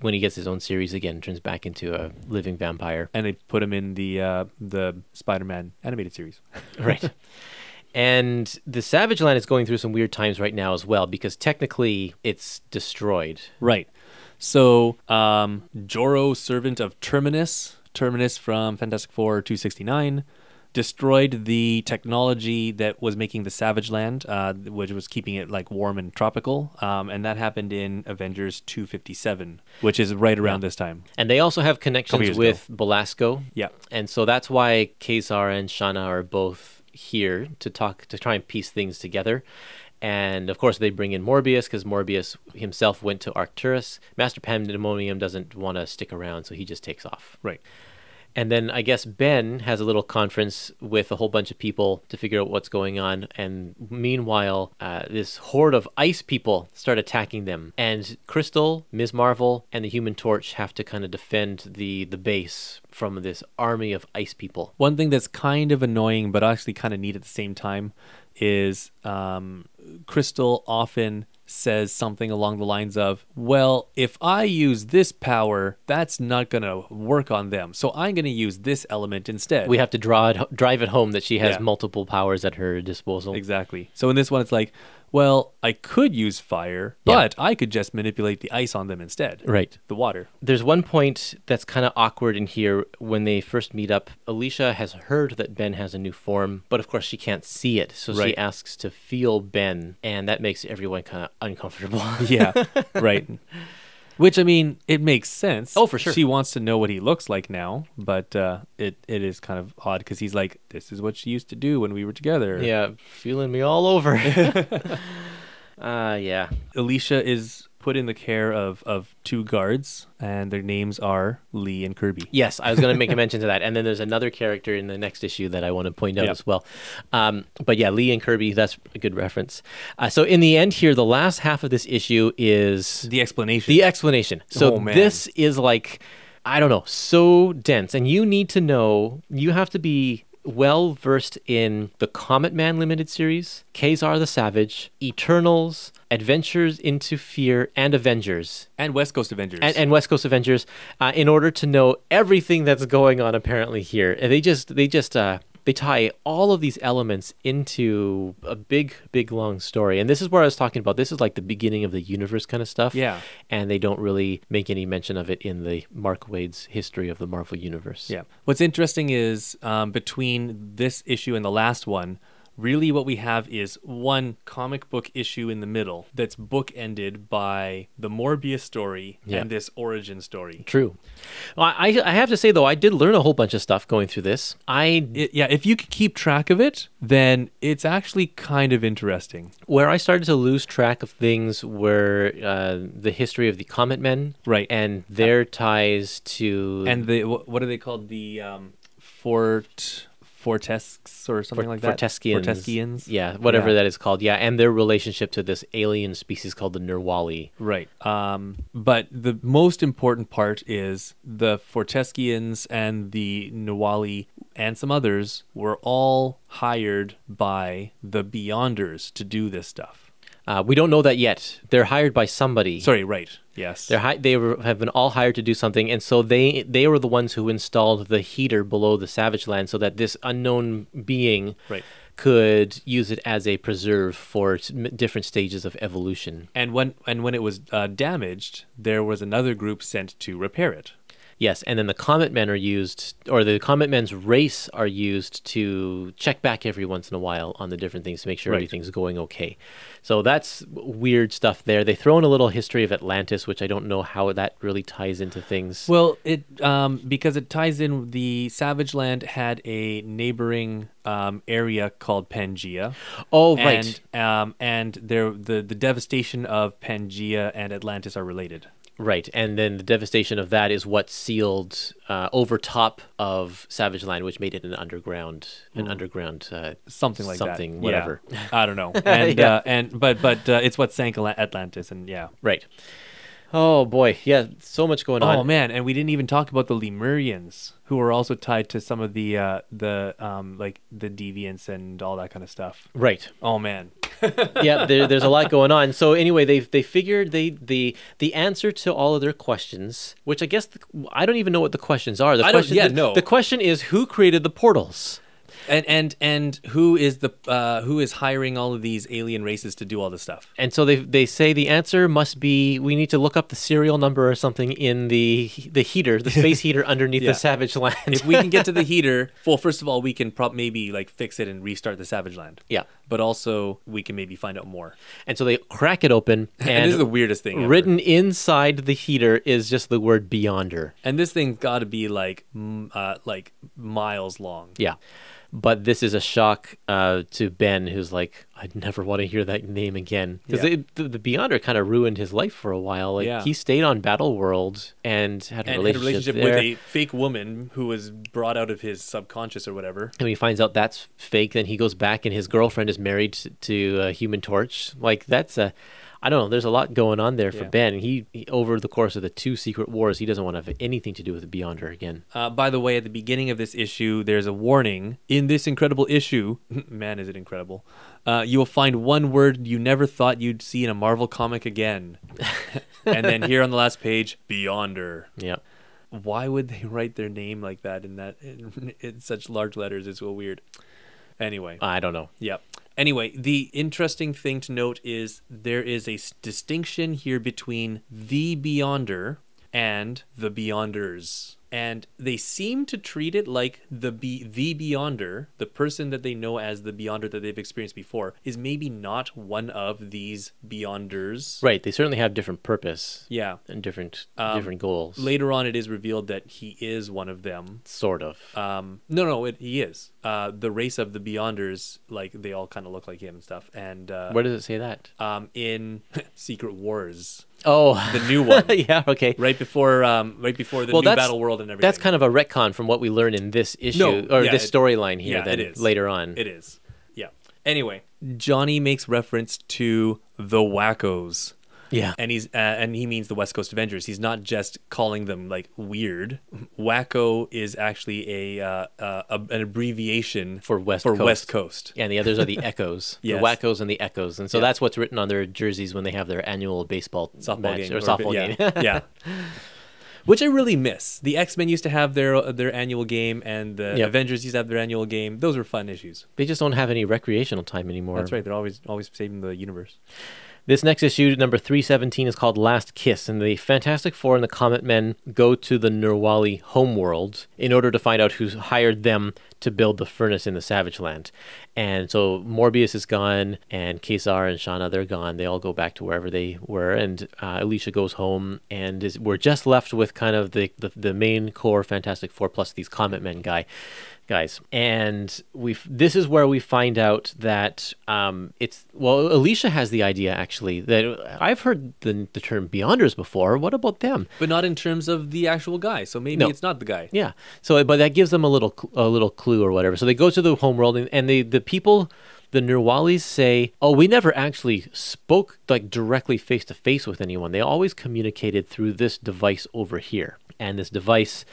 when he gets his own series again, turns back into a living vampire. And they put him in the Spider-Man animated series. Right. And the Savage Land is going through some weird times right now as well, because technically it's destroyed. Right. So, Joro, servant of Terminus from Fantastic Four 269, destroyed the technology that was making the Savage Land, which was keeping it like warm and tropical. And that happened in Avengers 257, which is right around this time. And they also have connections with Belasco. Yeah. And so that's why Kazar and Shanna are both here to try and piece things together. And of course they bring in Morbius because Morbius himself went to Arcturus. Master Pandemonium doesn't want to stick around, so he just takes off. Right. And then I guess Ben has a little conference with a whole bunch of people to figure out what's going on. And meanwhile, this horde of ice people start attacking them. And Crystal, Ms. Marvel, and the Human Torch have to kind of defend the base from this army of ice people. One thing that's kind of annoying, but actually kind of neat at the same time, is Crystal often says something along the lines of, well, if I use this power, that's not going to work on them. So I'm going to use this element instead. We have to drive it home that she has multiple powers at her disposal. Exactly. So in this one, it's like, well, I could use fire, but I could just manipulate the ice on them instead. Right. The water. There's one point that's kind of awkward in here when they first meet up. Alicia has heard that Ben has a new form, but of course she can't see it. So she asks to feel Ben, and that makes everyone kind of uncomfortable. Yeah, right. Which, I mean, it makes sense. Oh, for sure. She wants to know what he looks like now, but it is kind of odd because he's like, this is what she used to do when we were together. Yeah, feeling me all over. Yeah. Alicia is put in the care of two guards, and their names are Lee and Kirby. Yes, I was going to make a mention to that. And then there's another character in the next issue that I want to point out as well. But yeah, Lee and Kirby, that's a good reference. So in the end here, the last half of this issue is... The explanation. The explanation. So this is like, I don't know, so dense. And you need to know, you have to be well versed in the Comet Men limited series, Kazar the Savage, Eternals, Adventures into Fear, and Avengers. And West Coast Avengers. And West Coast Avengers, in order to know everything that's going on apparently here. And they tie all of these elements into a big, long story. And this is where I was talking about. This is like the beginning of the universe kind of stuff. Yeah. And they don't really make any mention of it in the Mark Waid's history of the Marvel Universe. Yeah. What's interesting is between this issue and the last one, really what we have is one comic book issue in the middle that's bookended by the Morbius story and this origin story. True. Well, I have to say, though, I did learn a whole bunch of stuff going through this. If you could keep track of it, then it's actually kind of interesting. Where I started to lose track of things were the history of the Comet Men. Right. And their ties to... And what are they called? The Fortesques or something like that? Forteskians. Yeah, whatever that is called. Yeah, and their relationship to this alien species called the Nerwali. Right. But the most important part is the Forteskians and the Nerwali and some others were all hired by the Beyonders to do this stuff. We don't know that yet. They're hired by somebody. Sorry, right. Yes. Have been all hired to do something, and so they were the ones who installed the heater below the Savage Land so that this unknown being could use it as a preserve for different stages of evolution. And when it was damaged, there was another group sent to repair it. Yes, and then the Comet Men are used, or the Comet Men's race are used to check back every once in a while on the different things to make sure everything's going okay. So that's weird stuff there. They throw in a little history of Atlantis, which I don't know how that really ties into things. Well, it because it ties in, the Savage Land had a neighboring area called Pangea. Oh, right. And the devastation of Pangea and Atlantis are related. Right, and then the devastation of that is what sealed over top of Savage Land, which made it an underground something like that. Something, whatever. Yeah. I don't know. And but it's what sank Atlantis, and right. Oh boy, yeah, so much going on. Oh man, and we didn't even talk about the Lemurians, who are also tied to some of the like the deviants and all that kind of stuff. Right. Oh man. Yeah, there's a lot going on. So anyway, they figured the answer to all of their questions, which I guess I don't even know what the questions are. The question is, who created the portals? And who is hiring all of these alien races to do all this stuff? And so they say the answer must be, we need to look up the serial number or something in the heater, the space heater underneath the Savage Land. If we can get to the heater, well, first of all, we can maybe like fix it and restart the Savage Land. Yeah. But also we can maybe find out more. And so they crack it open, and this is the weirdest thing ever. Written inside the heater is just the word Beyonder. And this thing's got to be like miles long. Yeah. But this is a shock to Ben, who's like, I'd never want to hear that name again. Because the Beyonder kind of ruined his life for a while. Like he stayed on Battleworld and had a relationship there with a fake woman who was brought out of his subconscious or whatever. And when he finds out that's fake, then he goes back and his girlfriend is married to Human Torch. Like that's I don't know. There's a lot going on there for Ben. He over the course of the 2 Secret Wars, he doesn't want to have anything to do with the Beyonder again. By the way, at the beginning of this issue, there's a warning. In this incredible issue, man, is it incredible, you will find one word you never thought you'd see in a Marvel comic again. And then here on the last page, Beyonder. Yeah. Why would they write their name like that in such large letters? It's so weird. Anyway. I don't know. Yep. Anyway, the interesting thing to note is there is a distinction here between the Beyonder and the Beyonders. And they seem to treat it like the Beyonder, the person that they know as the Beyonder that they've experienced before, is maybe not one of these Beyonders. Right. They certainly have different purpose. Yeah. And different goals. Later on, it is revealed that he is one of them. Sort of. He is. The race of the Beyonders, like, they all kind of look like him and stuff. And where does it say that? In Secret Wars. Oh, the new one. Yeah, okay. Right before the new Battle World and everything. That's kind of a retcon from what we learn in this issue this storyline here. It is. Later on. It is. Yeah. Anyway, Johnny makes reference to the Wackos. Yeah. And he means the West Coast Avengers. He's not just calling them like weird. Wacko is actually an abbreviation for West Coast. Yeah, and the others are the Echoes. Yes. The Wackos and the Echoes. And so that's what's written on their jerseys when they have their annual softball game. Yeah. Which I really miss. The X-Men used to have their annual game, and the Avengers used to have their annual game. Those were fun issues. They just don't have any recreational time anymore. That's right. They're always saving the universe. This next issue, number 317, is called Last Kiss, and the Fantastic Four and the Comet Men go to the Nerwali homeworld in order to find out who's hired them to build the furnace in the Savage Land. And so Morbius is gone, and Kesar and Shauna, they're gone. They all go back to wherever they were, and Alicia goes home, and we're just left with kind of the main core Fantastic Four plus these Comet Men guys. And this is where we find out that Alicia has the idea, actually, that I've heard the term Beyonders before. What about them? But not in terms of the actual guy. So maybe it's not the guy. Yeah. So, but that gives them a little clue or whatever. So they go to the homeworld, and the people, the Nerwalis, say, "Oh, we never actually spoke like directly face to face with anyone. They always communicated through this device over here, and this device."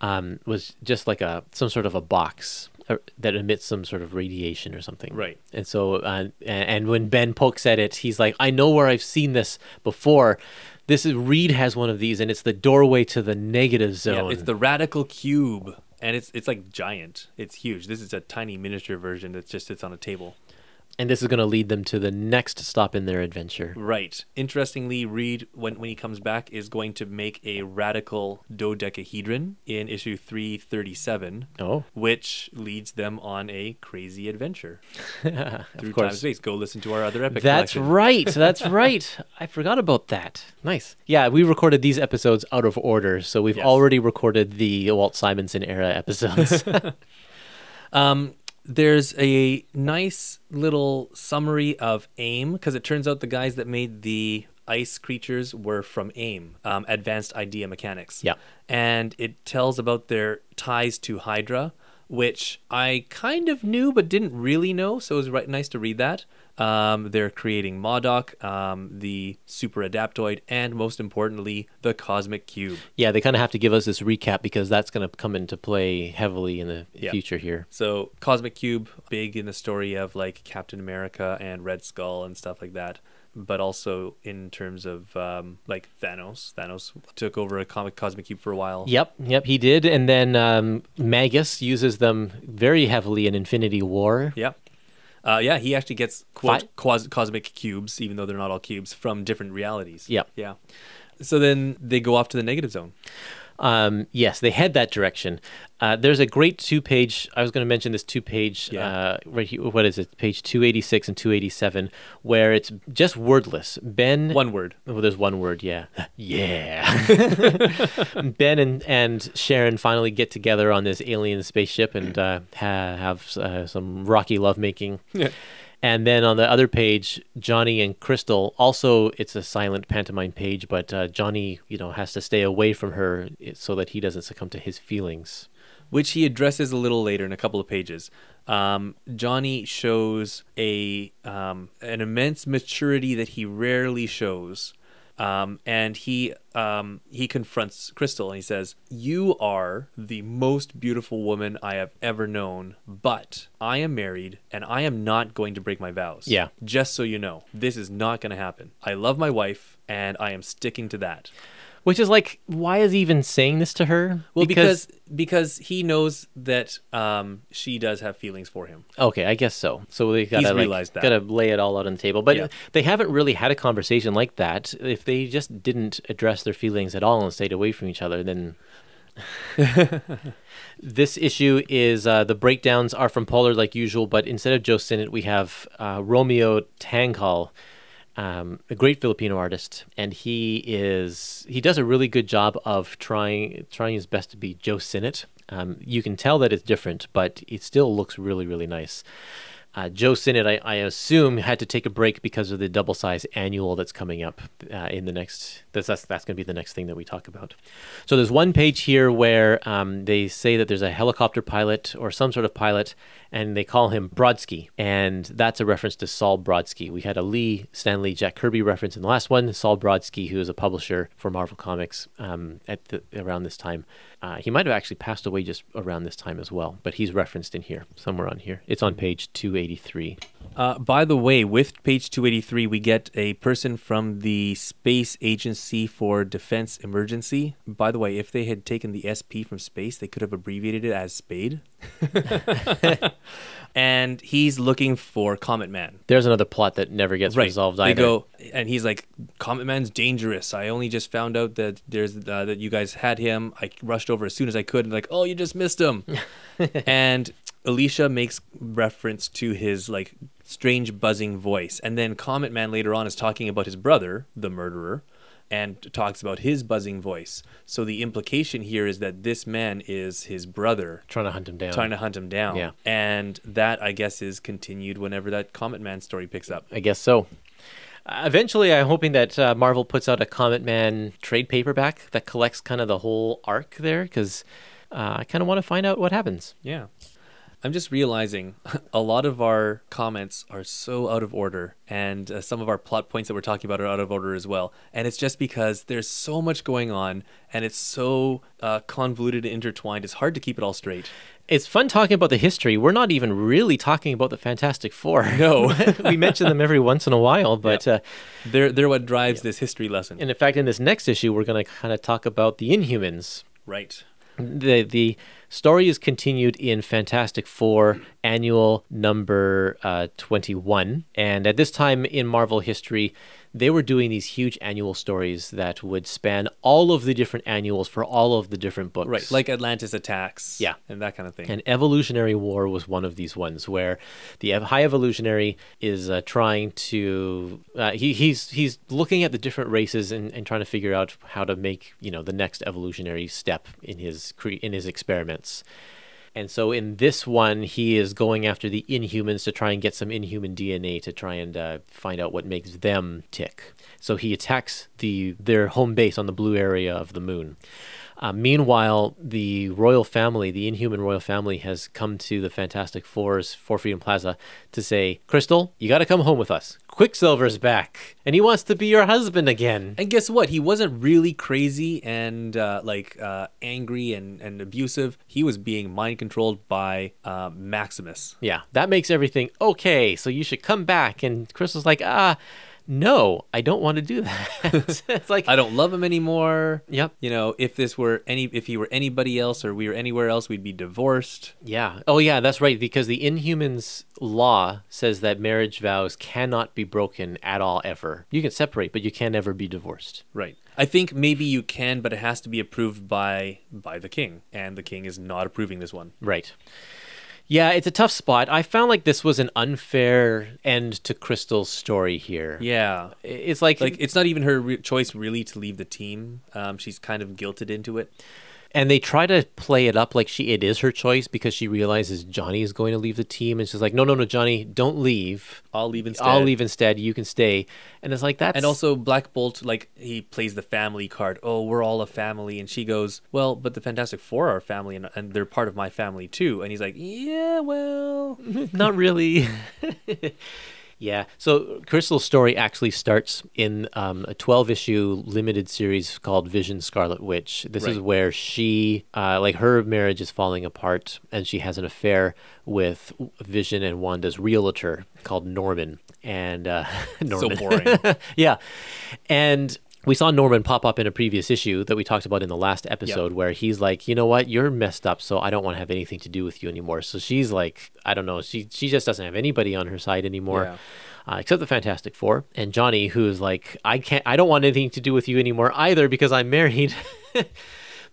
Was just like some sort of a box that emits some sort of radiation or something. Right. And so, and when Ben pokes at it, he's like, I know where I've seen this before. Reed has one of these, and it's the doorway to the negative zone. Yeah, it's the radical cube, and it's like giant. It's huge. This is a tiny miniature version that just sits on a table. And this is going to lead them to the next stop in their adventure. Right. Interestingly, Reed, when he comes back, is going to make a radical dodecahedron in issue 337, which leads them on a crazy adventure through time and space. Go listen to our other epic collection. That's right. I forgot about that. Nice. Yeah, we recorded these episodes out of order, so we've already recorded the Walt Simonson era episodes. There's a nice little summary of AIM, because it turns out the guys that made the ice creatures were from AIM, Advanced Idea Mechanics. Yeah. And it tells about their ties to Hydra, which I kind of knew but didn't really know, so it was nice to read that. They're creating MODOK, the super adaptoid, and most importantly, the cosmic cube. Yeah, they kind of have to give us this recap because that's going to come into play heavily in the future here. So cosmic cube, big in the story of like Captain America and Red Skull and stuff like that. But also in terms of like Thanos. Thanos took over a cosmic cube for a while. Yep, he did. And then Magus uses them very heavily in Infinity War. Yep. He actually gets, quote, cosmic cubes, even though they're not all cubes, from different realities. Yep. Yeah. So then they go off to the negative zone. Yes, they head that direction. There's a great 2-page, I was going to mention this 2-page, right here, what is it, page 286 and 287, where it's just wordless. Ben... One word. Oh, there's one word, yeah. Yeah. Ben and Sharon finally get together on this alien spaceship and have some rocky lovemaking. Yeah. And then on the other page, Johnny and Crystal, also it's a silent pantomime page, but Johnny, has to stay away from her so that he doesn't succumb to his feelings. Which he addresses a little later in a couple of pages. Johnny shows an immense maturity that he rarely shows. And he confronts Crystal and he says, "You are the most beautiful woman I have ever known, but I am married and I am not going to break my vows. Yeah. Just so you know, this is not going to happen. I love my wife and I am sticking to that." Which is like, why is he even saying this to her? Well, because he knows that she does have feelings for him. Okay, I guess so. So they gotta realized that. gotta lay it all out on the table. But Yeah. they haven't really had a conversation like that. If they just didn't address their feelings at all and stayed away from each other, then this issue is the breakdowns are from Pollard like usual, but instead of Joe Sinnott, we have Romeo Tangkal, a great Filipino artist, and he does a really good job of trying his best to be Joe Sinnott. You can tell that it's different, but it still looks really, really nice. Joe Sinnott, I assume, had to take a break because of the double-size annual that's coming up in the next... That's going to be the next thing that we talk about. So there's one page here where they say that there's a helicopter pilot or some sort of pilot, and they call him Brodsky, and that's a reference to Saul Brodsky. We had a Stan Lee, Jack Kirby reference in the last one. Saul Brodsky, who is a publisher for Marvel Comics around this time. He might have actually passed away just around this time as well, but he's referenced in here, somewhere on here. It's on page 283. By the way, with page 283, we get a person from the Space Agency for Defense Emergency. By the way, if they had taken the SP from space, they could have abbreviated it as SPADE. And he's looking for Comet Man. There's another plot that never gets resolved either. They go, and he's like, Comet Man's dangerous. I only just found out that that you guys had him. I rushed over as soon as I could. And like, oh, you just missed him. And Alicia makes reference to his like strange buzzing voice. And then Comet Man later on is talking about his brother, the murderer, and talks about his buzzing voice. So the implication here is that this man is his brother. Trying to hunt him down. Yeah. And that, I guess, is continued whenever that Comet Man story picks up. I guess so. Eventually, I'm hoping that Marvel puts out a Comet Man trade paperback that collects kind of the whole arc there, because I kind of want to find out what happens. Yeah. I'm just realizing a lot of our comments are so out of order, and some of our plot points that we're talking about are out of order as well. And it's just because there's so much going on, and it's so convoluted and intertwined. It's hard to keep it all straight. It's fun talking about the history. We're not even really talking about the Fantastic Four. No. We mention them every once in a while, but... Yep. They're what drives this history lesson. And in fact, in this next issue, we're going to kind of talk about the Inhumans. Right. The story is continued in Fantastic Four annual number 21. And at this time in Marvel history, they were doing these huge annual stories that would span all of the different annuals for all of the different books. Right, like Atlantis Attacks. Yeah. And that kind of thing. And Evolutionary War was one of these ones where the High Evolutionary is trying to... he's looking at the different races and trying to figure out how to make, the next evolutionary step in his experiments. And so in this one, he is going after the Inhumans to try and get some Inhuman DNA to try and find out what makes them tick. So he attacks their home base on the blue area of the moon. Meanwhile, the royal family, the Inhuman royal family, has come to the Fantastic Four's For Freedom Plaza to say, Crystal, you got to come home with us. Quicksilver's back, and he wants to be your husband again. And guess what? He wasn't really crazy and angry and abusive. He was being mind controlled by Maximus. Yeah, that makes everything okay. So you should come back. And Crystal's like, no, I don't want to do that. It's like, I don't love him anymore. Yep. If he were anybody else or we were anywhere else, we'd be divorced. Yeah. Oh, yeah, that's right. Because the Inhumans law says that marriage vows cannot be broken at all ever. You can separate, but you can never be divorced. Right. I think maybe you can, but it has to be approved by the king, and the king is not approving this one. Right. Yeah, it's a tough spot. I found like this was an unfair end to Crystal's story here. Yeah. It's like it's not even her choice really to leave the team. She's kind of guilted into it. And they try to play it up like it is her choice because she realizes Johnny is going to leave the team. And she's like, no, Johnny, don't leave. I'll leave instead. You can stay. And it's like that. And also Black Bolt, he plays the family card. Oh, we're all a family. And she goes, well, but the Fantastic Four are a family and they're part of my family too. And he's like, yeah, well, not really. Yeah, so Crystal's story actually starts in a 12-issue limited series called Vision Scarlet Witch. This is where she, her marriage is falling apart, and she has an affair with Vision and Wanda's realtor called Norman. And Norman. So boring. Yeah, and we saw Norman pop up in a previous issue that we talked about in the last episode, where he's like, you know what, you're messed up, so I don't want to have anything to do with you anymore. So she's like, I don't know, she just doesn't have anybody on her side anymore, except the Fantastic Four. And Johnny, who's like, I don't want anything to do with you anymore either because I'm married.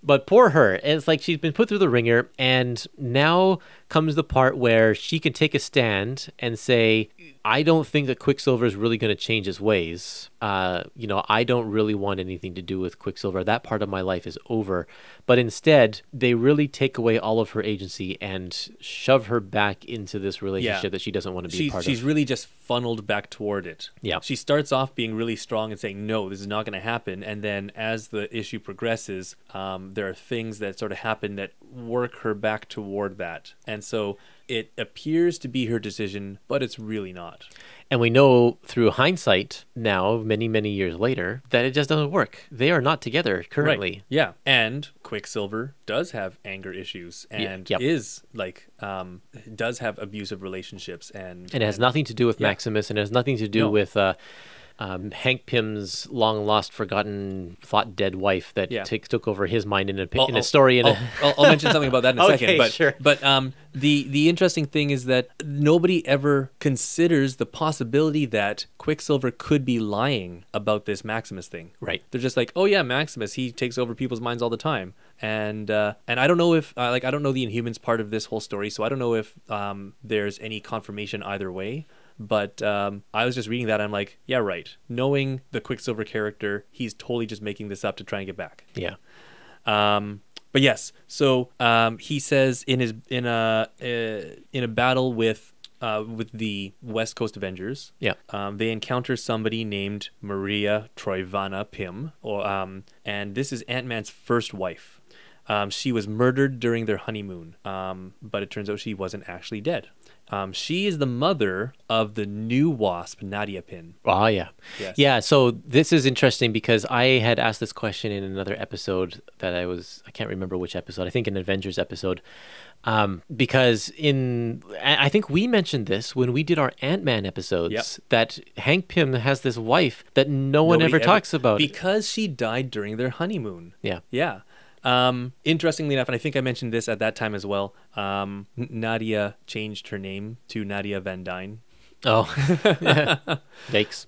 But poor her. It's like she's been put through the ringer, and now comes the part where she can take a stand and say, I don't think that Quicksilver is really going to change his ways. I don't really want anything to do with Quicksilver. That part of my life is over. But instead, they really take away all of her agency and shove her back into this relationship that she doesn't want to be a part of. She's really just funneled back toward it. Yeah. She starts off being really strong and saying, no, this is not going to happen. And then as the issue progresses, there are things that sort of happen that work her back toward that. And so it appears to be her decision, but it's really not. And we know through hindsight now, many, many years later, that it just doesn't work. They are not together currently. Right. Yeah. And Quicksilver does have anger issues and is like, does have abusive relationships. And it has nothing to do with Maximus, and it has nothing to do with Hank Pym's long lost, forgotten, thought dead wife that took over his mind in a story. I'll mention something about that in a second. But sure. But the interesting thing is that nobody ever considers the possibility that Quicksilver could be lying about this Maximus thing. Right. They're just like, oh yeah, Maximus, he takes over people's minds all the time. And I don't know if I don't know the Inhumans part of this whole story, so I don't know if there's any confirmation either way. But I was just reading that, and I'm like, yeah, right. Knowing the Quicksilver character, he's totally just making this up to try and get back. Yeah. But yes, so he says in a battle with the West Coast Avengers, they encounter somebody named Maria Troivana Pym, and this is Ant-Man's first wife. She was murdered during their honeymoon, but it turns out she wasn't actually dead. She is the mother of the new Wasp, Nadia Pym. Oh, yeah. Yes. Yeah, so this is interesting because I had asked this question in another episode that I can't remember which episode, I think an Avengers episode, because I think we mentioned this when we did our Ant-Man episodes, that Hank Pym has this wife that nobody ever talks about. Because she died during their honeymoon. Yeah. Yeah. Interestingly enough, and I think I mentioned this at that time as well, Nadia changed her name to Nadia Van Dyne. Oh, yikes!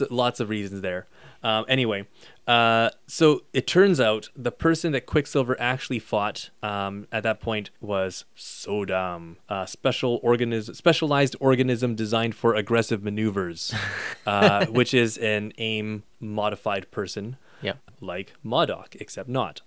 Lots of reasons there. Anyway, so it turns out the person that Quicksilver actually fought at that point was Sodam, a specialized organism designed for aggressive maneuvers, which is an AIM modified person, like MODOK, except not.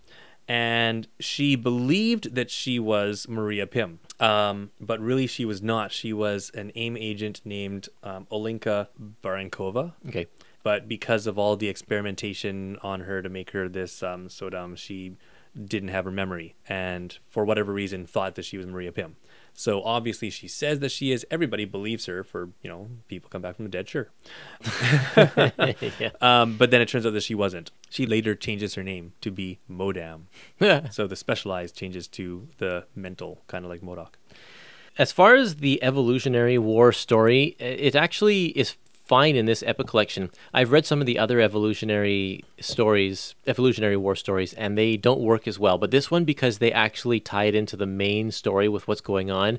And she believed that she was Maria Pym, but really she was not. She was an AIM agent named Olenka Barankova. Okay. But because of all the experimentation on her to make her this Sodam, she didn't have her memory, and for whatever reason thought that she was Maria Pym. So obviously she says that she is. Everybody believes her for, people come back from the dead, sure. But then it turns out that she wasn't. She later changes her name to be Modam. So the specialized changes to the mental, kind of like MODOK. As far as the Evolutionary War story, it actually is fine in this epic collection. I've read some of the other Evolutionary War stories, and they don't work as well. But this one, because they actually tie it into the main story with what's going on,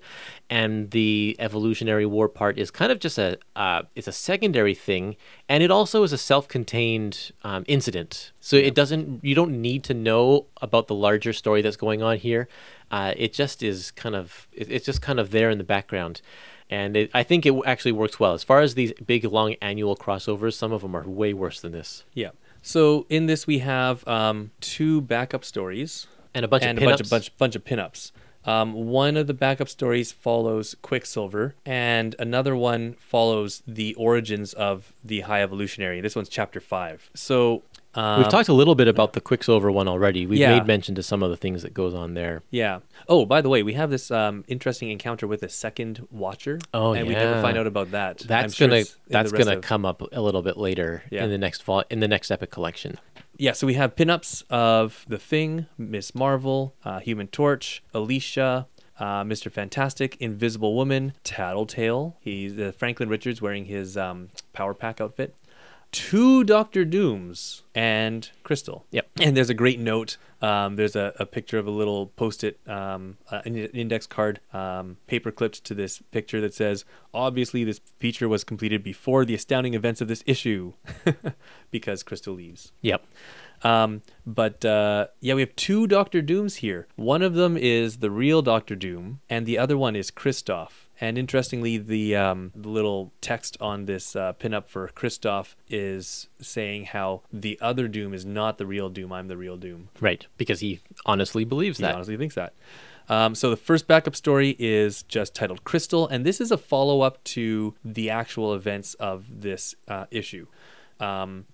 and the Evolutionary War part is kind of just it's a secondary thing, and it also is a self-contained incident. So you don't need to know about the larger story that's going on here. It just is it's just kind of there in the background. And I think it actually works well. As far as these big, long annual crossovers, some of them are way worse than this. Yeah. So in this, we have 2 backup stories. And a bunch of pinups. bunch of pinups. One of the backup stories follows Quicksilver, and another one follows the origins of the High Evolutionary. This one's Chapter 5. So we've talked a little bit about the Quicksilver one already. We've made mention to some of the things that goes on there. Yeah. Oh, by the way, we have this interesting encounter with a second Watcher. Oh, and we never find out about that. That's gonna come up a little bit later in the next epic collection. Yeah, so we have pinups of The Thing, Miss Marvel, Human Torch, Alicia, Mr. Fantastic, Invisible Woman, Tattletale. He's Franklin Richards wearing his Power Pack outfit. 2 Doctor Dooms and Crystal. Yep. And there's a great note. There's a picture of a little post-it, an index card, paper clipped to this picture that says, obviously this feature was completed before the astounding events of this issue, because Crystal leaves. Yep. Yeah, we have 2 Doctor Dooms here. One of them is the real Doctor Doom, and the other one is Christoph. And interestingly, the little text on this pinup for Christoph is saying how the other Doom is not the real Doom. I'm the real Doom. Right, because he honestly believes that. He honestly thinks that. So the first backup story is just titled Crystal, and this is a follow-up to the actual events of this issue.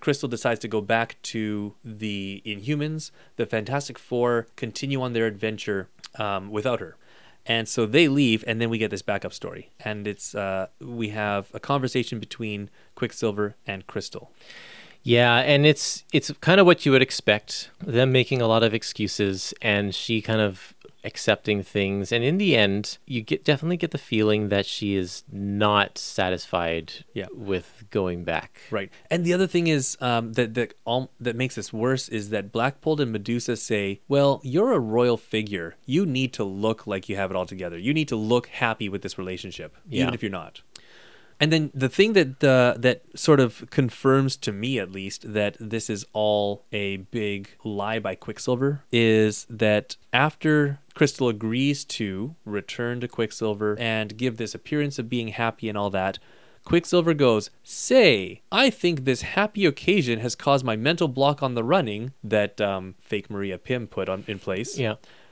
Crystal decides to go back to the Inhumans. The Fantastic Four continue on their adventure without her. And so they leave, and then we get this backup story. And it's we have a conversation between Quicksilver and Crystal. Yeah, and it's kind of what you would expect, them making a lot of excuses, and she kind of accepting things. And in the end, you definitely get the feeling that she is not satisfied with going back. Right. And the other thing is that makes this worse is that Blackbolt and Medusa say, well, you're a royal figure. You need to look like you have it all together. You need to look happy with this relationship, even if you're not. And then the thing that sort of confirms to me, at least, that this is all a big lie by Quicksilver is that after Crystal agrees to return to Quicksilver and give this appearance of being happy and all that, Quicksilver goes, say, I think this happy occasion has caused my mental block on the running that fake Maria Pym put in place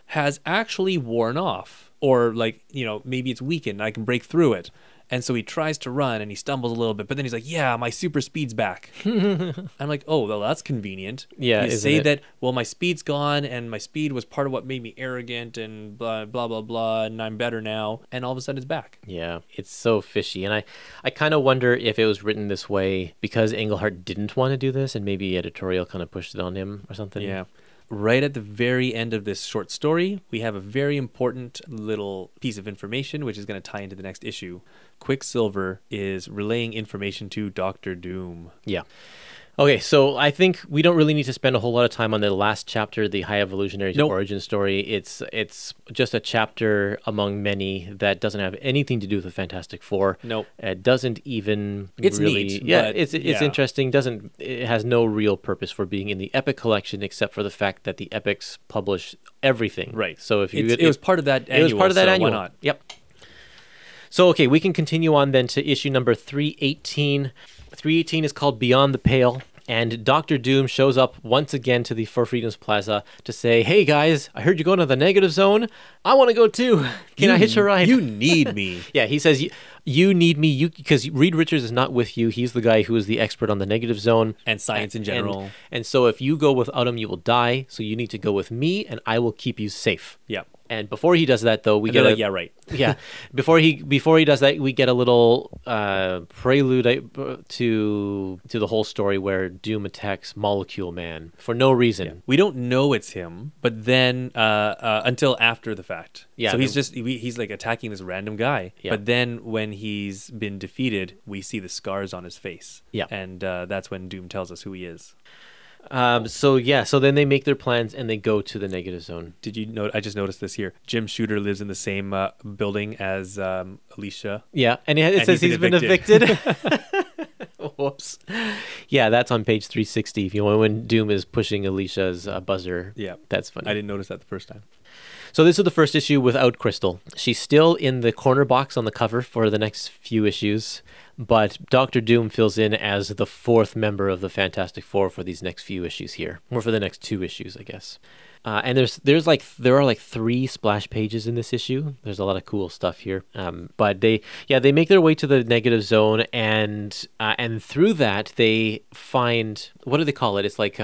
has actually worn off. Or maybe it's weakened and I can break through it. And so he tries to run and he stumbles a little bit, but then he's like, yeah, my super speed's back. I'm like, oh, well, that's convenient. Yeah, you say that, well, my speed's gone and my speed was part of what made me arrogant and blah, blah, blah, blah, and I'm better now. And all of a sudden it's back. Yeah, it's so fishy. And I kind of wonder if it was written this way because Englehart didn't want to do this and maybe editorial kind of pushed it on him or something. Yeah. Right at the very end of this short story, we have a very important little piece of information, which is going to tie into the next issue. Quicksilver is relaying information to Doctor Doom. Yeah. Okay, so I think we don't really need to spend a whole lot of time on the last chapter, the High Evolutionary's origin story. It's just a chapter among many that doesn't have anything to do with the Fantastic Four. Nope. It doesn't even it's really... neat. Yeah, it's interesting. It has no real purpose for being in the Epic collection except for the fact that the Epics publish everything. Right. So if you... It was part of that annual. It was part of that annual. Why not? Yep. So, okay, we can continue on then to issue number 318. 318 is called Beyond the Pale, and Dr. Doom shows up once again to the Four Freedoms Plaza to say, hey guys, I heard you're going to the negative zone. I want to go too. Can I hitch a ride? You need me. Yeah, he says, you need me because Reed Richards is not with you. He's the guy who is the expert on the negative zone. And science in general. And so if you go without him, you will die. So you need to go with me, and I will keep you safe. Yeah. And before he does that, though, we get yeah, right. Yeah. Before he does that, we get a little prelude to the whole story where Doom attacks Molecule Man for no reason. Yeah. We don't know it's him, but then until after the fact. Yeah. So he's like attacking this random guy. Yeah. But then when he's been defeated, we see the scars on his face. Yeah. And that's when Doom tells us who he is. So then they make their plans and they go to the negative zone. Did you know? I just noticed this here. Jim Shooter lives in the same building as Alicia. Yeah, and it says he's been evicted. Whoops. Yeah, that's on page 360. If you want, when Doom is pushing Alicia's buzzer. Yeah, that's funny. I didn't notice that the first time. So this is the first issue without Crystal. She's still in the corner box on the cover for the next few issues, but Dr. Doom fills in as the fourth member of the Fantastic Four for these next few issues here, or for the next 2 issues, I guess. And there are 3 splash pages in this issue. There's a lot of cool stuff here. But they make their way to the negative zone, and through that they find, what do they call it? It's like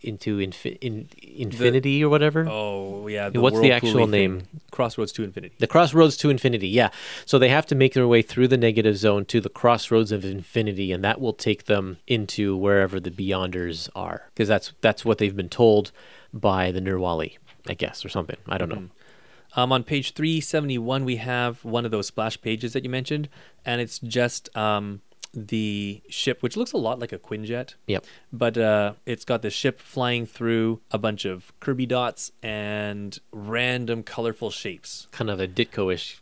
into infinity or whatever. Oh yeah. What's the actual name? Crossroads to Infinity. The Crossroads to Infinity. Yeah. So they have to make their way through the negative zone to the Crossroads of Infinity, and that will take them into wherever the Beyonders are, because that's what they've been told by the Nirwali, I guess, or something. I don't know. On page 371, we have one of those splash pages that you mentioned, and it's just the ship, which looks a lot like a Quinjet. Yep. But it's got the ship flying through a bunch of Kirby dots and random colorful shapes. Kind of a Ditko-ish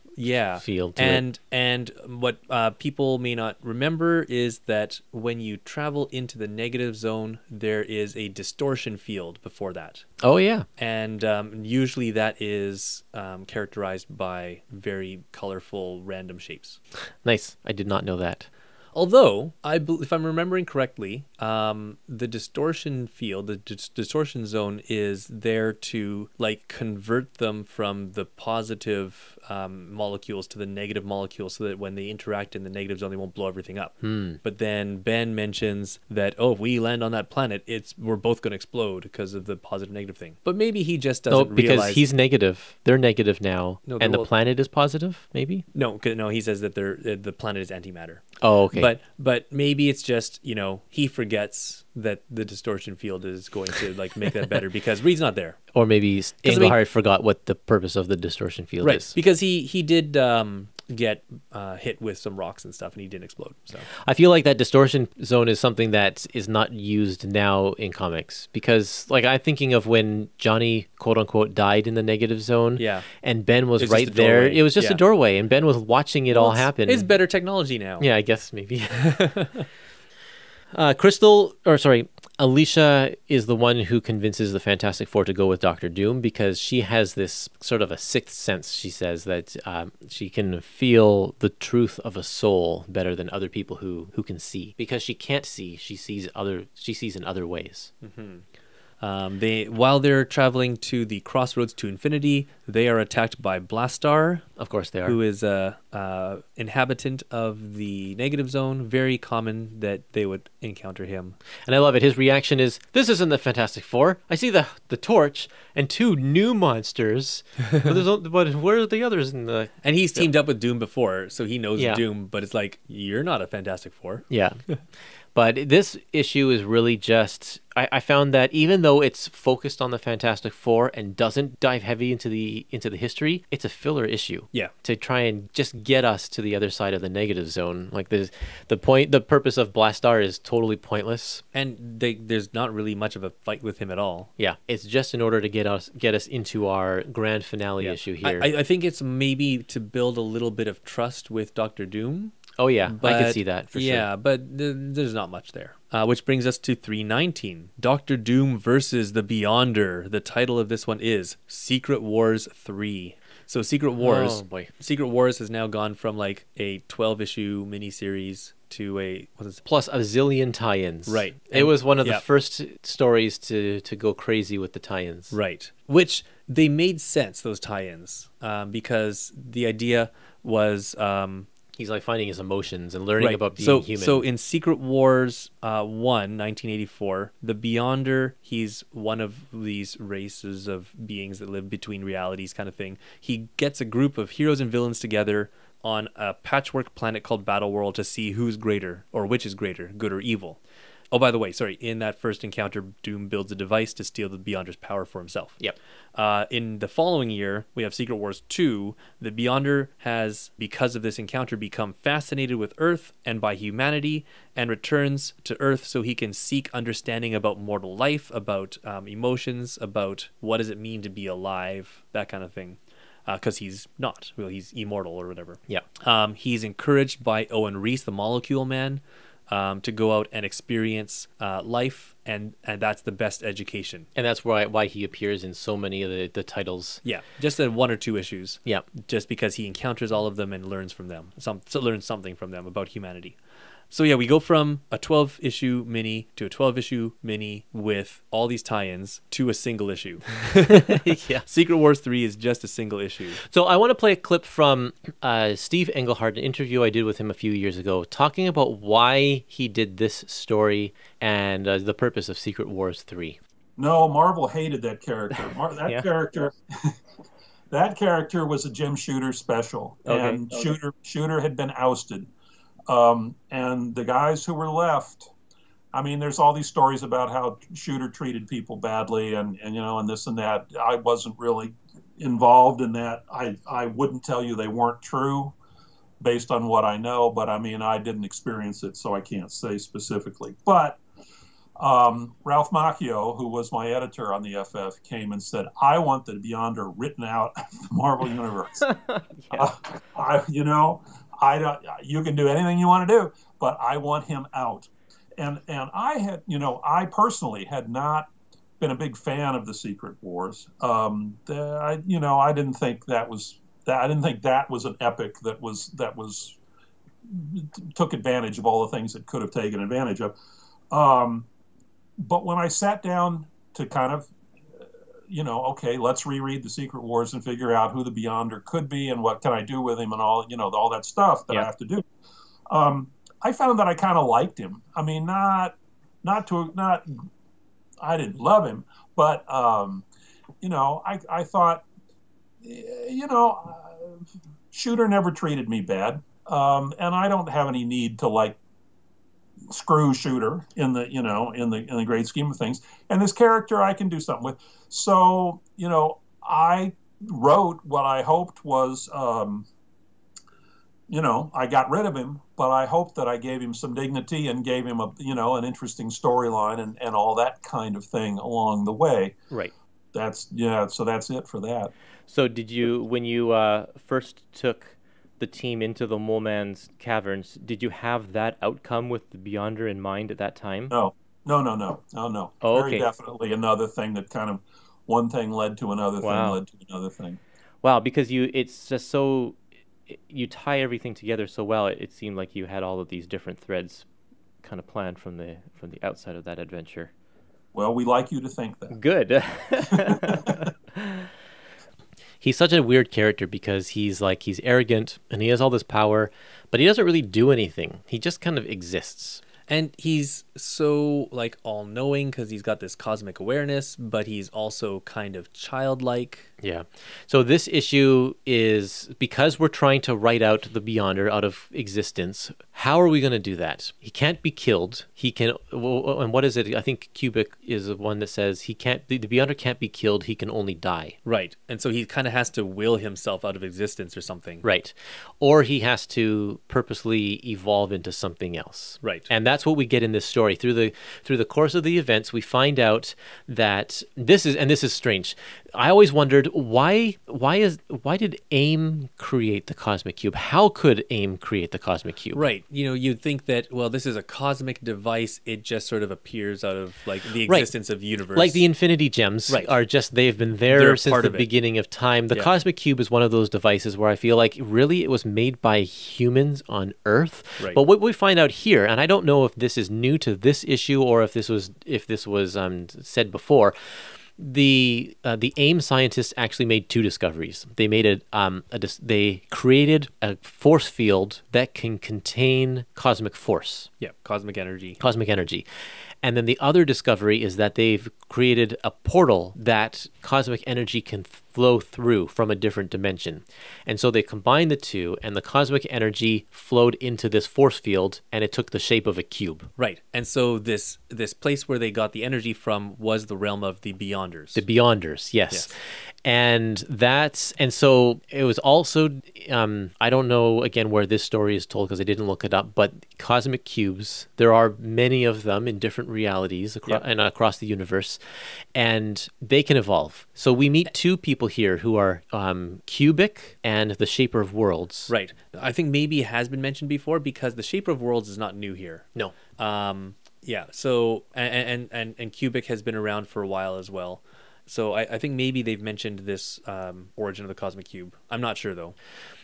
feel to it. And what people may not remember is that when you travel into the negative zone, there is a distortion field before that. Oh, yeah. And usually that is characterized by very colorful random shapes. Nice. I did not know that. Although, if I'm remembering correctly, the distortion field, the distortion zone is there to like convert them from the positive molecules to the negative molecules so that when they interact in the negative zone, they won't blow everything up. But then Ben mentions that, if we land on that planet, we're both going to explode because of the positive negative thing. But maybe he just doesn't realize... because he's negative. They're negative now. And the planet is positive, maybe? No, he says that the planet is antimatter. Oh, okay. But maybe it's just, he forgets that the distortion field is going to like make that better because Reed's not there. Or maybe Englehart forgot what the purpose of the distortion field is. Because he did get hit with some rocks and stuff and he didn't explode. So I feel like that distortion zone is something that is not used now in comics because like I'm thinking of when Johnny quote unquote died in the negative zone and Ben was right there. It was just a doorway and Ben was watching it all happen. It's better technology now. Yeah, I guess maybe. Alicia is the one who convinces the Fantastic Four to go with Doctor Doom because she has this sort of a sixth sense. She says that she can feel the truth of a soul better than other people who can see. Because she can't see, she sees in other ways. Mm-hmm. While they're traveling to the crossroads to infinity, they are attacked by Blastar. Of course they are. Who is a inhabitant of the negative zone. Very common that they would encounter him. And I love it. His reaction is, "This isn't the Fantastic Four. I see the torch and two new monsters. but where are the others in the?" And he's teamed up with Doom before, so he knows Doom. But it's like, you're not a Fantastic Four. Yeah. But this issue is really just... I found that even though it's focused on the Fantastic Four and doesn't dive heavy into the history, it's a filler issue. Yeah. To try and just get us to the other side of the negative zone. Like the purpose of Blastar is totally pointless. And there's not really much of a fight with him at all. Yeah. It's just in order to get us into our grand finale issue here. I think it's maybe to build a little bit of trust with Dr. Doom. Oh, yeah. I can see that for sure. Yeah, but there's not much there. Which brings us to 319. Dr. Doom versus the Beyonder. The title of this one is Secret Wars 3. So Secret Wars has now gone from like a 12-issue miniseries to plus a zillion tie-ins. Right. It was one of the first stories to go crazy with the tie-ins. Right. Which they made sense, those tie-ins, because the idea was... he's like finding his emotions and learning about being human. So in Secret Wars 1, 1984, the Beyonder, he's one of these races of beings that live between realities kind of thing. He gets a group of heroes and villains together on a patchwork planet called Battleworld to see who's greater, or which is greater, good or evil. Oh, by the way, in that first encounter, Doom builds a device to steal the Beyonder's power for himself. Yep. In the following year, we have Secret Wars 2. The Beyonder has, because of this encounter, become fascinated with Earth and by humanity and returns to Earth so he can seek understanding about mortal life, about emotions, about what does it mean to be alive, that kind of thing. Because he's not. Well, he's immortal or whatever. Yeah. He's encouraged by Owen Reese, the Molecule Man, to go out and experience life, and that's the best education. And that's why he appears in so many of the titles. Yeah, just in 1 or 2 issues. Yeah. Just because he encounters all of them and learns from them, learns something from them about humanity. So yeah, we go from a 12-issue mini to a 12-issue mini with all these tie-ins to a single issue. Yeah. Secret Wars 3 is just a single issue. So I want to play a clip from Steve Englehart, an interview I did with him a few years ago, talking about why he did this story and the purpose of Secret Wars 3. No, Marvel hated that character. That character was a Jim Shooter special, and Shooter had been ousted. And the guys who were left, I mean, there's all these stories about how Shooter treated people badly and this and that. I wasn't really involved in that. I wouldn't tell you they weren't true, based on what I know, but I mean, I didn't experience it, so I can't say specifically. But Ralph Macchio, who was my editor on the FF, came and said, I want the Beyonder written out of the Marvel Universe. I don't, you can do anything you want to do, but I want him out. And I had, I personally had not been a big fan of the Secret Wars. I didn't think that was an epic that took advantage of all the things it could have taken advantage of. But when I sat down to kind of, okay, let's reread the Secret Wars and figure out who the Beyonder could be and what can I do with him and all, all that stuff that I have to do. I found that I kind of liked him. I mean, I didn't love him, but, I thought, Shooter never treated me bad. And I don't have any need to screw Shooter in the great scheme of things. And this character I can do something with. So, I wrote what I hoped was, I got rid of him, but I hoped that I gave him some dignity and gave him an interesting storyline and all that kind of thing along the way. Right. So that's it for that. So did you, when you first took the team into the Mole Man's caverns, did you have that outcome with the Beyonder in mind at that time? No. Oh, Very okay. definitely another thing that kind of one thing led to another thing led to another thing. Wow, because it's just so, you tie everything together so well. It seemed like you had all of these different threads kind of planned from the outside of that adventure. Well, we like you to think that. Good. He's such a weird character because he's arrogant and he has all this power, but he doesn't really do anything. He just kind of exists. And he's so all-knowing because he's got this cosmic awareness, but he's also kind of childlike. Yeah. So this issue is, because we're trying to write out the Beyonder out of existence, how are we going to do that? He can't be killed. He can, and what is it? I think Kubrick is the one that says the Beyonder can't be killed. He can only die. Right. And so he kind of has to will himself out of existence or something. Right. Or he has to purposely evolve into something else. Right. And that's what we get in this story. Through the course of the events, we find out that this is strange. I always wondered why did AIM create the cosmic cube? How could AIM create the cosmic cube? Right. You'd think that, well, this is a cosmic device. It just sort of appears out of the existence of the universe. Like the Infinity Gems are just, they've been there since the beginning of time. The cosmic cube is one of those devices where I feel like really it was made by humans on Earth. Right. But what we find out here, and I don't know if this is new to this issue or if this was said before, the AIM scientists actually made two discoveries. They made they created a force field that can contain cosmic force. Yeah, cosmic energy. Cosmic energy. And then the other discovery is that they've created a portal that cosmic energy can flow through from a different dimension. And so they combined the two, and the cosmic energy flowed into this force field, and it took the shape of a cube. Right. And so this place where they got the energy from was the realm of the Beyonders. The Beyonders, yes. And so it was also, I don't know, again, where this story is told because I didn't look it up, but cosmic cubes, there are many of them in different realities across the universe, and they can evolve. So we meet two people here who are Cubic and the Shaper of Worlds. Right. I think maybe it has been mentioned before because the Shaper of Worlds is not new here. No. Yeah. So, and Cubic has been around for a while as well. So I think maybe they've mentioned this origin of the cosmic cube. I'm not sure though.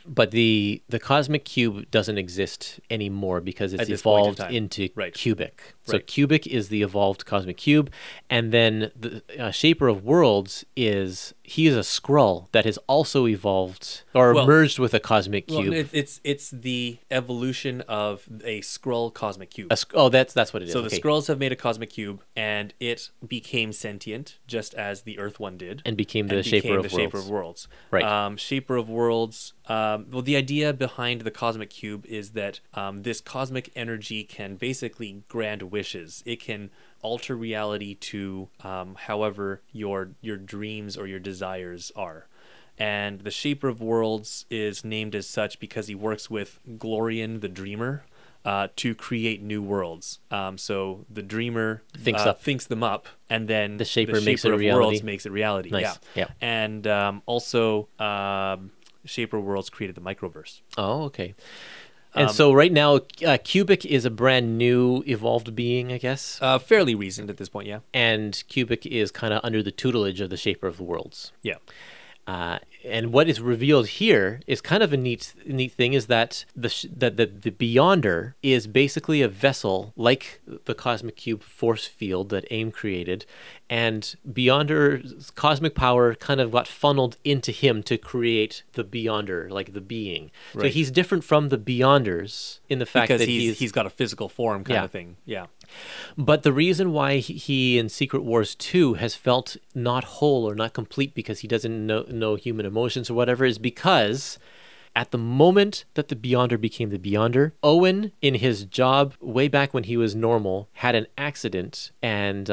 But the cosmic cube doesn't exist anymore because it's evolved into Cubic. So Cubic is the evolved cosmic cube, and then the Shaper of Worlds he is a Skrull that has also evolved or merged with a cosmic cube. Well, it's the evolution of a Skrull cosmic cube. That's what it is. So the Skrulls have made a cosmic cube, and it became sentient, just as the Earth one did, and became the Shaper of Worlds. Right. Shaper of Worlds. Well, the idea behind the cosmic cube is that this cosmic energy can basically grant wishes. It can alter reality to however your dreams or your desires are. And the Shaper of Worlds is named as such because he works with Glorian the Dreamer to create new worlds. So the Dreamer thinks them up, and then the Shaper makes it a of reality. Worlds makes it reality. Nice. Yeah. And also Shaper of Worlds created the Microverse. Oh, okay. And so right now, Cubic is a brand new evolved being, I guess. Fairly recent at this point, yeah. And Cubic is kind of under the tutelage of the Shaper of the Worlds. Yeah. And what is revealed here is kind of a neat thing, is that the Beyonder is basically a vessel like the Cosmic Cube force field that AIM created, and Beyonder's cosmic power kind of got funneled into him to create the Beyonder, like the being. Right. So he's different from the Beyonders in the fact because that he's got a physical form kind of thing. Yeah. But the reason why he in Secret Wars 2 has felt not whole or not complete because he doesn't know human emotions or whatever is because at the moment that the Beyonder became the Beyonder, Owen, in his job way back when he was normal, had an accident. And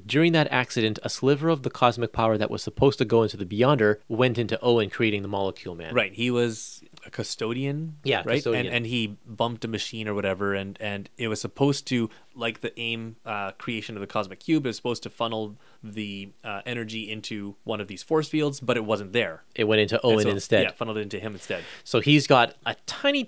during that accident, a sliver of the cosmic power that was supposed to go into the Beyonder went into Owen, creating the Molecule Man. Right. He was a custodian. Yeah, right. custodian. And he bumped a machine or whatever, and it was supposed to, like the AIM creation of the Cosmic Cube, it was supposed to funnel the energy into one of these force fields, but it wasn't there. It went into Owen instead. Yeah, funneled into him instead. So he's got a teeny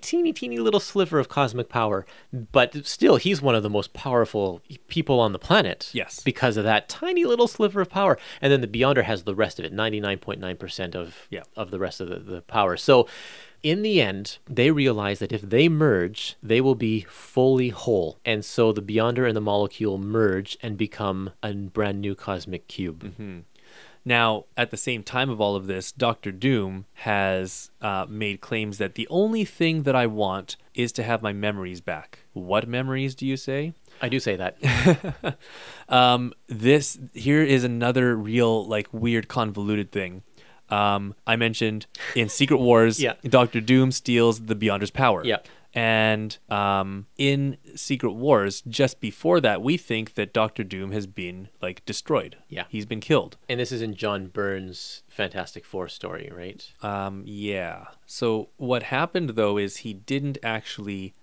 little sliver of cosmic power, but still he's one of the most powerful people on the planet. Yes. Because of that tiny little sliver of power. And then the Beyonder has the rest of it, 99.9% of the rest of the power. So in the end, they realize that if they merge, they will be fully whole. And so the Beyonder and the Molecule merge and become a brand new cosmic cube. Mm-hmm. Now, at the same time of all of this, Dr. Doom has made claims that the only thing that I want is to have my memories back. What memories do you say? I do say that. This here is another real, like, weird convoluted thing. I mentioned in Secret Wars, Dr. Doom steals the Beyonder's power. Yeah. And in Secret Wars, just before that, we think that Dr. Doom has been, like, destroyed. Yeah. He's been killed. And this is in John Byrne's Fantastic Four story, right? Yeah. So what happened, though, is he didn't actually,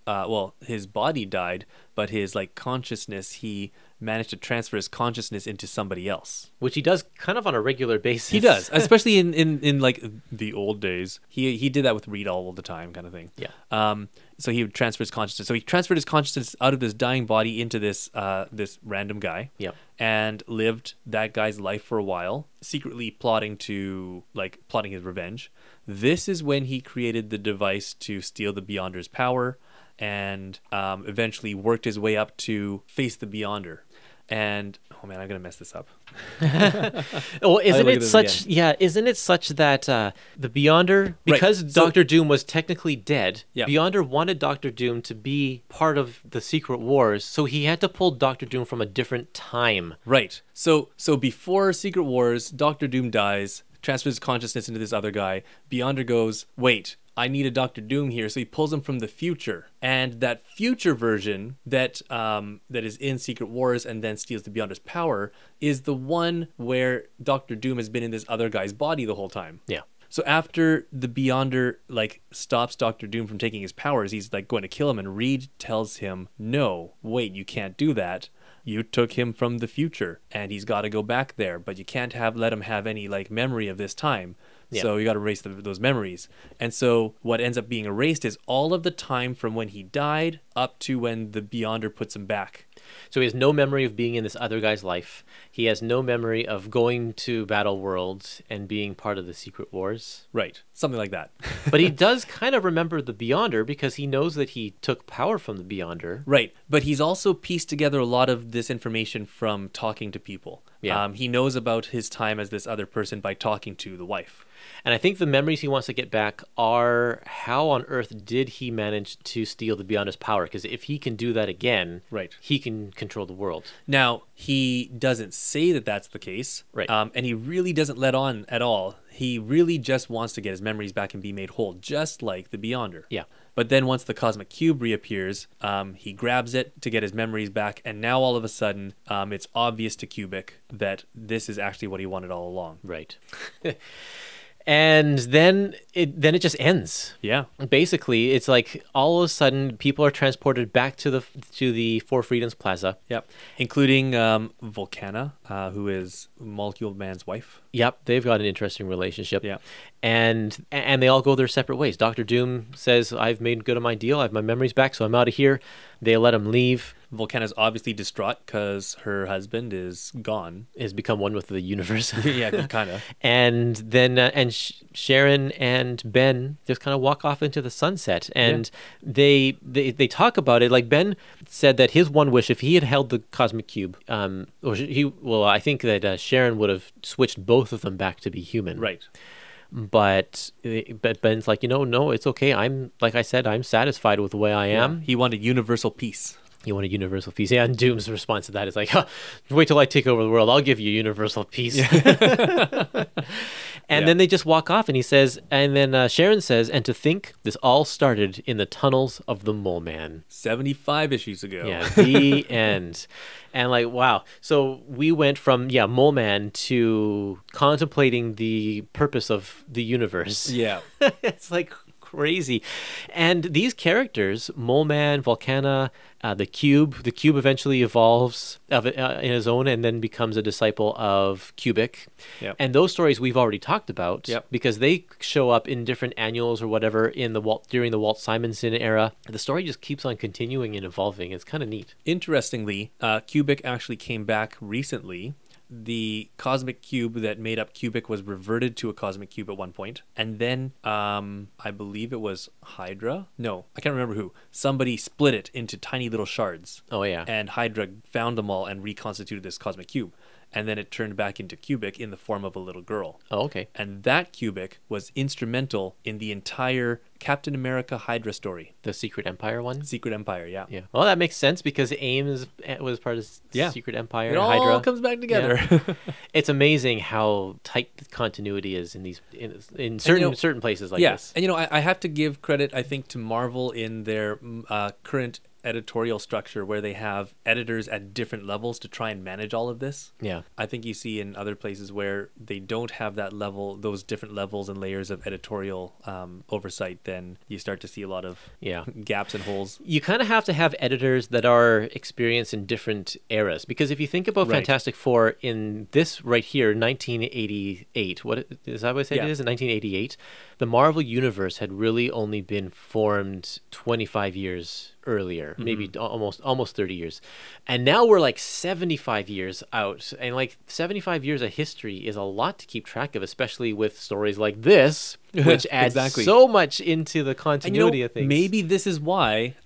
his body died, but his, like, consciousness, he managed to transfer his consciousness into somebody else. Which he does kind of on a regular basis. He does, especially in like the old days. He did that with Reed all the time, kind of thing. Yeah. So he would transfer his consciousness. So he transferred his consciousness out of this dying body into this this random guy. Yep. And lived that guy's life for a while, secretly plotting his revenge. This is when he created the device to steal the Beyonder's power, and eventually worked his way up to face the Beyonder. And oh man, I'm gonna mess this up. Well, isn't it such that the Beyonder, because Dr. Doom was technically dead, Beyonder wanted Dr. Doom to be part of the Secret Wars, so he had to pull Dr. Doom from a different time. Right. So before Secret Wars, Dr. Doom dies, transfers consciousness into this other guy. Beyonder goes, wait, I need a Dr. Doom here, so he pulls him from the future. And that future version that is in Secret Wars and then steals the Beyonder's power is the one where Dr. Doom has been in this other guy's body the whole time. Yeah. So after the Beyonder, like, stops Dr. Doom from taking his powers, he's, like, going to kill him, and Reed tells him, no, wait, you can't do that. You took him from the future, and he's got to go back there, but you can't let him have any, like, memory of this time. Yeah. So you got to erase those memories. And so what ends up being erased is all of the time from when he died up to when the Beyonder puts him back. So he has no memory of being in this other guy's life. He has no memory of going to Battle Worlds and being part of the Secret Wars. Right. Something like that. But he does kind of remember the Beyonder because he knows that he took power from the Beyonder. Right. But he's also pieced together a lot of this information from talking to people. Yeah. He knows about his time as this other person by talking to the wife. And I think the memories he wants to get back are how on earth did he manage to steal the Beyonder's power? Because if he can do that again, right, he can control the world. Now, he doesn't say that that's the case. Right. And he really doesn't let on at all. He really just wants to get his memories back and be made whole, just like the Beyonder. Yeah. But then once the Cosmic Cube reappears, he grabs it to get his memories back, and now all of a sudden, it's obvious to Cubic that this is actually what he wanted all along. Right. And then it just ends. Yeah. Basically, it's like all of a sudden people are transported back to the Four Freedoms Plaza. Yep. Including Volcana, who is Molecule Man's wife. Yep, they've got an interesting relationship. Yeah. And they all go their separate ways. Dr. Doom says, I've made good on my deal. I have my memories back, so I'm out of here. They let him leave. Volcana's obviously distraught because her husband is gone. Has become one with the universe. Yeah, kind of. And then Sharon and Ben just kind of walk off into the sunset. And they talk about it. Like Ben said that his one wish, if he had held the cosmic cube, I think that Sharon would have switched both of them back to be human. Right. But Ben's like, no, it's okay. Like I said, I'm satisfied with the way I am. He wanted universal peace. You want a universal peace. Yeah, and Doom's response to that is like, wait till I take over the world. I'll give you universal peace. Yeah. And then they just walk off, and he says, and then Sharon says, and to think this all started in the tunnels of the Mole Man. 75 issues ago. Yeah, the end. And like, wow. So we went from, Mole Man to contemplating the purpose of the universe. Yeah. It's like crazy. And these characters, Mole Man, Volcana, the Cube eventually evolves in his own and then becomes a disciple of Cubic. Yep. And those stories we've already talked about because they show up in different annuals or whatever during the Walt Simonson era. The story just keeps on continuing and evolving. It's kind of neat. Interestingly, Cubic actually came back recently. The cosmic cube that made up Cubic was reverted to a cosmic cube at one point. And then I believe it was Hydra. No, I can't remember who. Somebody split it into tiny little shards. Oh, yeah. And Hydra found them all and reconstituted this cosmic cube. And then it turned back into Cubic in the form of a little girl. Oh, okay. And that Cubic was instrumental in the entire Captain America Hydra story. The Secret Empire one? Secret Empire, yeah. Yeah. Well, that makes sense because AIM was part of Secret Empire. It all Hydra comes back together. Yeah. It's amazing how tight the continuity is in certain places like this. And I have to give credit, I think, to Marvel in their current editorial structure where they have editors at different levels to try and manage all of this. Yeah. I think you see in other places where they don't have that level, those different levels and layers of editorial oversight, then you start to see a lot of gaps and holes. You kind of have to have editors that are experienced in different eras, because if you think about Fantastic Four in this right here, 1988, what is that what I said it is? In 1988, the Marvel Universe had really only been formed 25 years earlier, maybe almost 30 years. And now we're like 75 years out. And like 75 years of history is a lot to keep track of, especially with stories like this, which adds so much into the continuity of things. Maybe this is why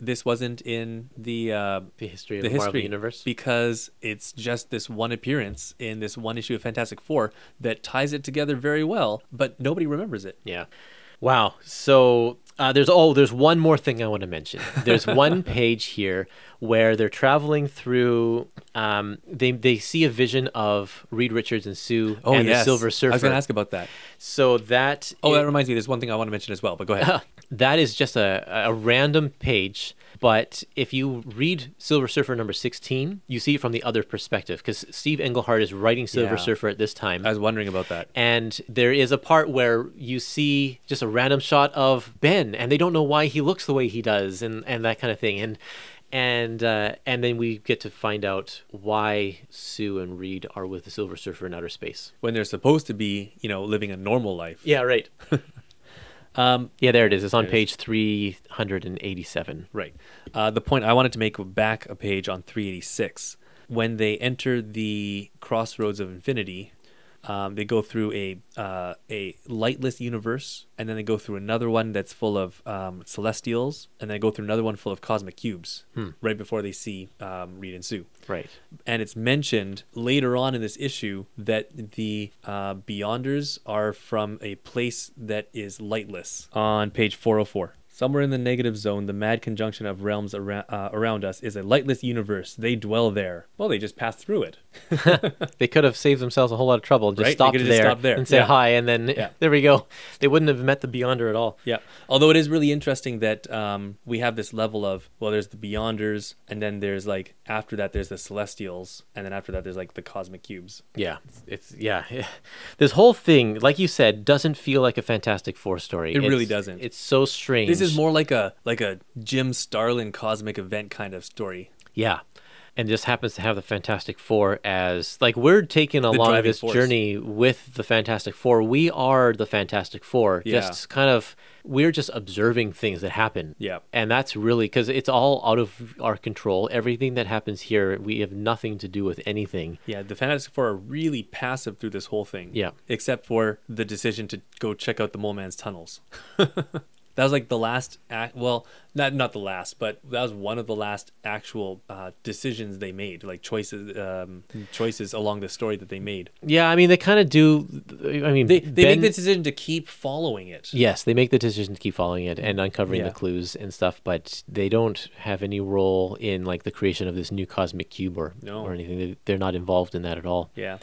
this wasn't in the history of the Marvel Universe. Because it's just this one appearance in this one issue of Fantastic Four that ties it together very well, but nobody remembers it. Yeah. Wow. So there's one more thing I want to mention. There's one page here where they're traveling through. They see a vision of Reed Richards and Sue and the Silver Surfer. I was going to ask about that. So that. That reminds me. There's one thing I want to mention as well. But go ahead. That is just a random page. But if you read Silver Surfer number 16, you see it from the other perspective, because Steve Englehart is writing Silver Surfer at this time. I was wondering about that. And there is a part where you see just a random shot of Ben, and they don't know why he looks the way he does, and that kind of thing. And then we get to find out why Sue and Reed are with the Silver Surfer in outer space. When they're supposed to be, living a normal life. Yeah, right. There it is. It's on page 387. Right. The point I wanted to make back a page on 386. When they enter the crossroads of infinity, they go through a lightless universe, and then they go through another one that's full of celestials, and then they go through another one full of cosmic cubes right before they see Reed and Sue. Right. And it's mentioned later on in this issue that the Beyonders are from a place that is lightless on page 404. Somewhere in the negative zone, the mad conjunction of realms around us is a lightless universe. They dwell there. Well, they just passed through it. They could have saved themselves a whole lot of trouble and just Right? stopped They could have there, just stopped there. and said Yeah. hi, and then Yeah. there we go. They wouldn't have met the Beyonder at all. Yeah. Although it is really interesting that we have this level of, well, there's the Beyonders, and then there's like, after that, there's the Celestials, and then after that, there's like the Cosmic Cubes. Yeah, yeah. This whole thing, like you said, doesn't feel like a Fantastic Four story. It really doesn't. It's so strange. This is more like a Jim Starlin cosmic event kind of story. Yeah. And just happens to have the Fantastic Four as, like, we're taking along driving this force. journey with the Fantastic Four. We are the Fantastic Four. Yeah. Just kind of, we're just observing things that happen. Yeah. And that's really, because it's all out of our control. Everything that happens here, we have nothing to do with anything. Yeah, the Fantastic Four are really passive through this whole thing. Yeah. Except for the decision to go check out the Mole Man's tunnels. That was like the last act. Well, not the last, but that was one of the last actual decisions they made, like choices along the story that they made. Yeah, I mean, they kind of do. I mean, They make the decision to keep following it. Yes, they make the decision to keep following it and uncovering Yeah. the clues and stuff, but they don't have any role in like the creation of this new cosmic cube or anything. They're not involved in that at all. Yeah.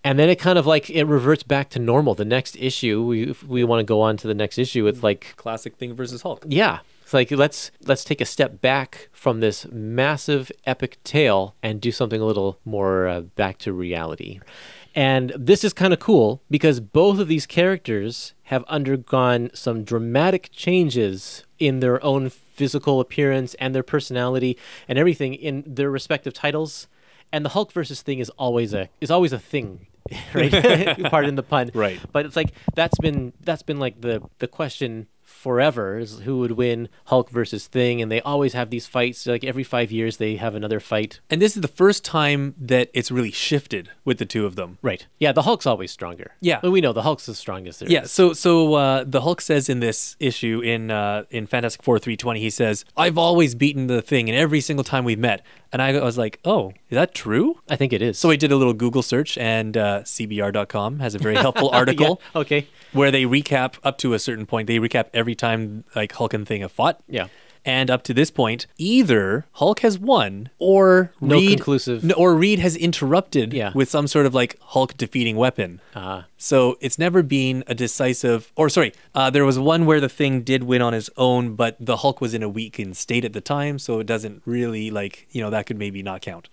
And then it kind of like it reverts back to normal. The next issue, if we want to go on to the next issue, it's like Classic Thing versus Hulk. yeah, it's like let's take a step back from this massive epic tale and do something a little more back to reality. And this is kind of cool because both of these characters have undergone some dramatic changes in their own physical appearance and their personality and everything in their respective titles. And the Hulk versus Thing is always a thing, right? Pardon the pun. Right. But it's like that's been like the question forever is who would win, Hulk versus Thing, and they always have these fights. Like every 5 years they have another fight. And this is the first time that it's really shifted with the two of them. Right. Yeah, the Hulk's always stronger. Yeah. But we know the Hulk's the strongest there Yeah, is. so the Hulk says in this issue in Fantastic Four 320, he says, "I've always beaten the Thing, and every single time we've met." And I was like, "Oh, is that true?" I think it is. So I did a little Google search, and CBR.com has a very helpful article Yeah, okay. where they recap up to a certain point. They recap every time like Hulk and Thing have fought. Yeah. And up to this point, either Hulk has won or No Reed, conclusive. or Reed has interrupted Yeah. with some sort of like Hulk defeating weapon. So it's never been a decisive, or sorry, there was one where the Thing did win on his own, but the Hulk was in a weakened state at the time, so it doesn't really like, that could maybe not count.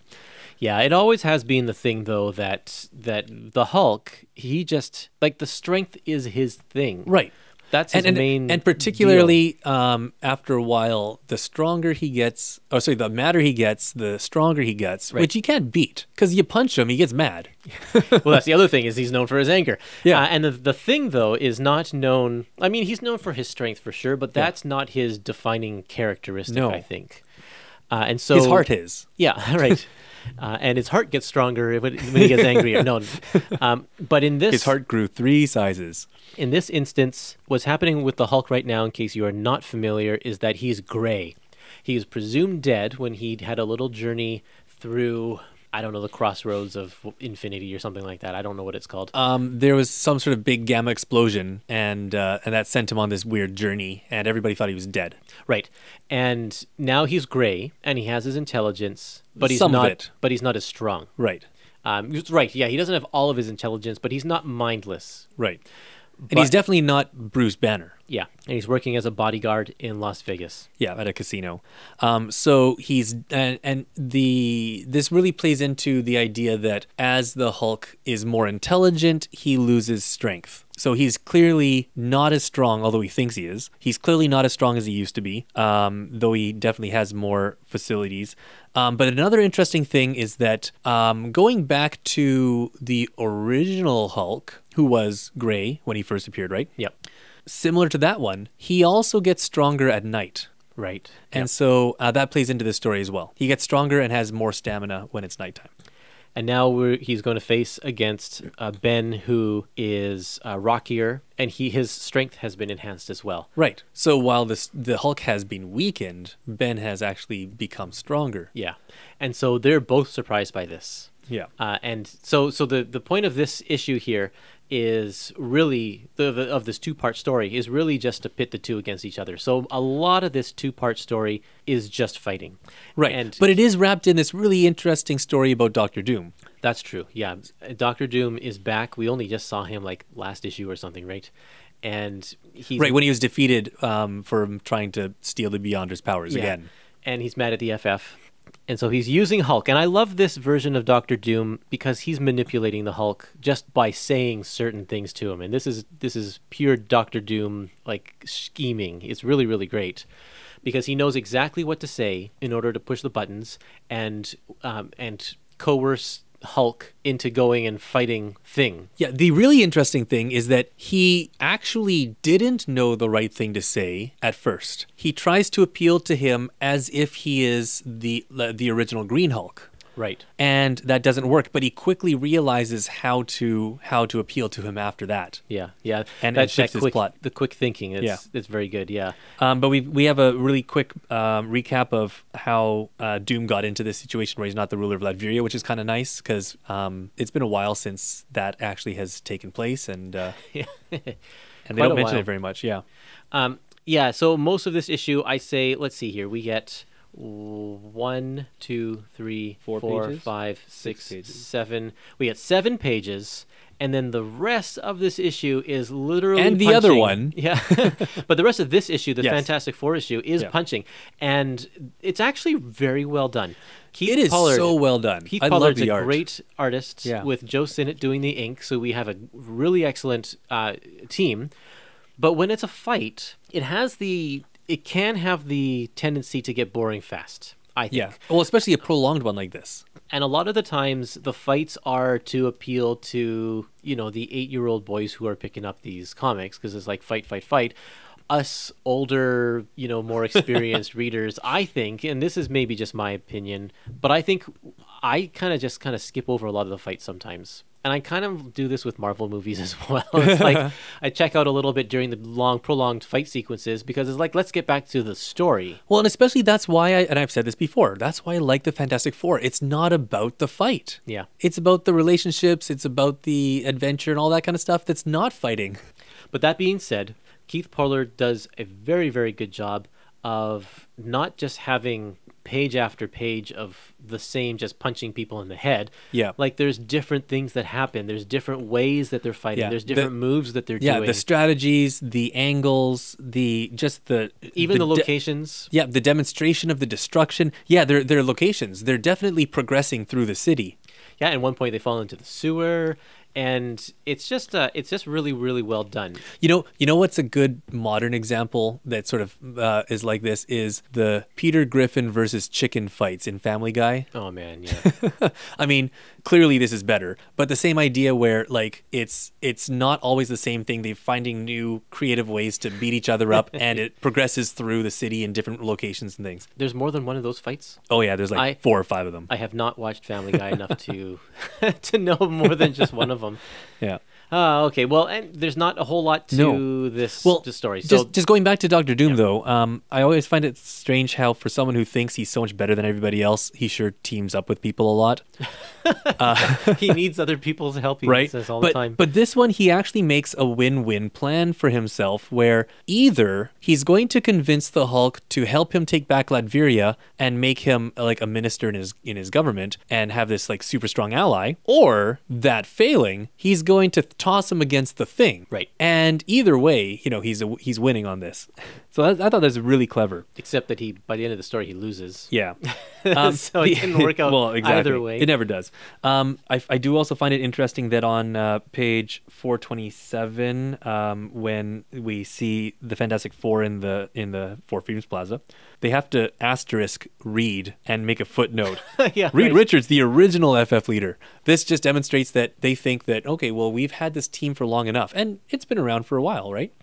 Yeah, it always has been the thing though that the Hulk, he just like the strength is his thing. Right. That's his main and particularly after a while, the stronger he gets, the madder he gets, the stronger he gets, Right. which you can't beat because you punch him, he gets mad. Well, that's the other thing is he's known for his anger. Yeah. And the thing though is not known. I mean, he's known for his strength for sure, but that's not his defining characteristic. No. I think. And so His heart is. Yeah, right. And his heart gets stronger when he gets angry. No, but in this, His heart grew 3 sizes. in this instance, what's happening with the Hulk right now, in case you are not familiar, is that he's gray. He is presumed dead when he had a little journey through, I don't know, the crossroads of infinity or something like that. I don't know what it's called. There was some sort of big gamma explosion, and that sent him on this weird journey, and everybody thought he was dead. Right. And now he's gray, and he has his intelligence, but he's Some of not. it. But he's not as strong. Right. Right. Yeah, he doesn't have all of his intelligence, but he's not mindless. Right. And he's definitely not Bruce Banner. Yeah, and he's working as a bodyguard in Las Vegas. Yeah, at a casino. So he's this really plays into the idea that as the Hulk is more intelligent, he loses strength. So he's clearly not as strong, although he thinks he is. He's clearly not as strong as he used to be, though he definitely has more facilities. But another interesting thing is that going back to the original Hulk, who was gray when he first appeared, right? Yep. Similar to that one, he also gets stronger at night. Right. And so that plays into this story as well. He gets stronger and has more stamina when it's nighttime. And now he's going to face against Ben, who is rockier, and his strength has been enhanced as well. Right. So while the Hulk has been weakened, Ben has actually become stronger. Yeah. And so they're both surprised by this. Yeah. And so the point of this issue here is really of this two-part story is really just to pit the two against each other. So a lot of this two-part story is just fighting. Right. But it is wrapped in this really interesting story about Doctor Doom. That's true. Yeah. Doctor Doom is back. We only just saw him like last issue or something, right? And he's right when he was defeated for trying to steal the Beyonder's powers again. And he's mad at the FF. And so he's using Hulk. And I love this version of Doctor Doom because he's manipulating the Hulk just by saying certain things to him. And this is pure Doctor Doom like scheming. It's really, really great because he knows exactly what to say in order to push the buttons and coerce Hulk into going and fighting Thing. Yeah, the really interesting thing is that he actually didn't know the right thing to say at first. He tries to appeal to him as if he is the original Green Hulk. Right. And that doesn't work, but he quickly realizes how to appeal to him after that. Yeah. And that shifts his plot. The quick thinking, it's very good, yeah. But we have a really quick recap of how Doom got into this situation where he's not the ruler of Latveria, which is kind of nice because it's been a while since that actually has taken place, and they don't mention it very much. Yeah. So most of this issue, I say, let's see here, we get 1, 2, 3, 4, 5, 6, 7. We get 7 pages, and then the rest of this issue is literally and the punching. other one. Yeah. But the rest of this issue, the Fantastic Four issue, is punching, and it's actually very well done. It is so well done. Keith I Pollard's love the a art. great artist with Joe Sinnott doing the ink, so we have a really excellent team. But when it's a fight, it can have the tendency to get boring fast, I think. Yeah. Well, especially a prolonged one like this. And a lot of the times, the fights are to appeal to, the 8-year-old boys who are picking up these comics, because it's like fight, fight, fight. Us older, more experienced readers, I think, and this is maybe just my opinion, but I think I kind of skip over a lot of the fights sometimes. And I kind of do this with Marvel movies as well. It's like I check out a little bit during the long, prolonged fight sequences because it's like, let's get back to the story. Well, and especially that's why and I've said this before, that's why I like the Fantastic Four. It's not about the fight. Yeah. It's about the relationships. It's about the adventure and all that kind of stuff that's not fighting. But that being said, Keith Pollard does a very, very good job of not just having page after page of the same just punching people in the head. Yeah. Like there's different things that happen. There's different ways that they're fighting. Yeah. There's different moves that they're doing. Yeah, the strategies, the angles, even the locations. The demonstration of the destruction. Yeah, their locations. They're definitely progressing through the city. Yeah, at one point they fall into the sewer. And it's just really, really well done. You know what's a good modern example that sort of is like this is the Peter Griffin versus chicken fights in Family Guy. Oh man, yeah. I mean, clearly this is better, but the same idea where like it's not always the same thing. They're finding new creative ways to beat each other up, and it progresses through the city in different locations and things. There's more than one of those fights? Oh yeah, there's like 4 or 5 of them. I have not watched Family Guy enough to to know more than just one of them. Yeah. Okay. Well, and there's not a whole lot to this story. So just going back to Doctor Doom, though, I always find it strange how for someone who thinks he's so much better than everybody else, he sure teams up with people a lot. He needs other people's help. He says all the time. But this one, he actually makes a win-win plan for himself, where either he's going to convince the Hulk to help him take back Latveria and make him like a minister in his government and have this like super strong ally, or that failing, he's going to toss him against the Thing. Right. And either way, he's winning on this. So I thought that was really clever. Except that by the end of the story, he loses. Yeah. So it didn't work out either way. It never does. I do also find it interesting that on page 427, when we see the Fantastic Four in the Four Freedoms Plaza, they have to asterisk Reed and make a footnote. Reed Richards, the original FF leader. This just demonstrates that they think that, okay, well, we've had this team for long enough, and it's been around for a while, right?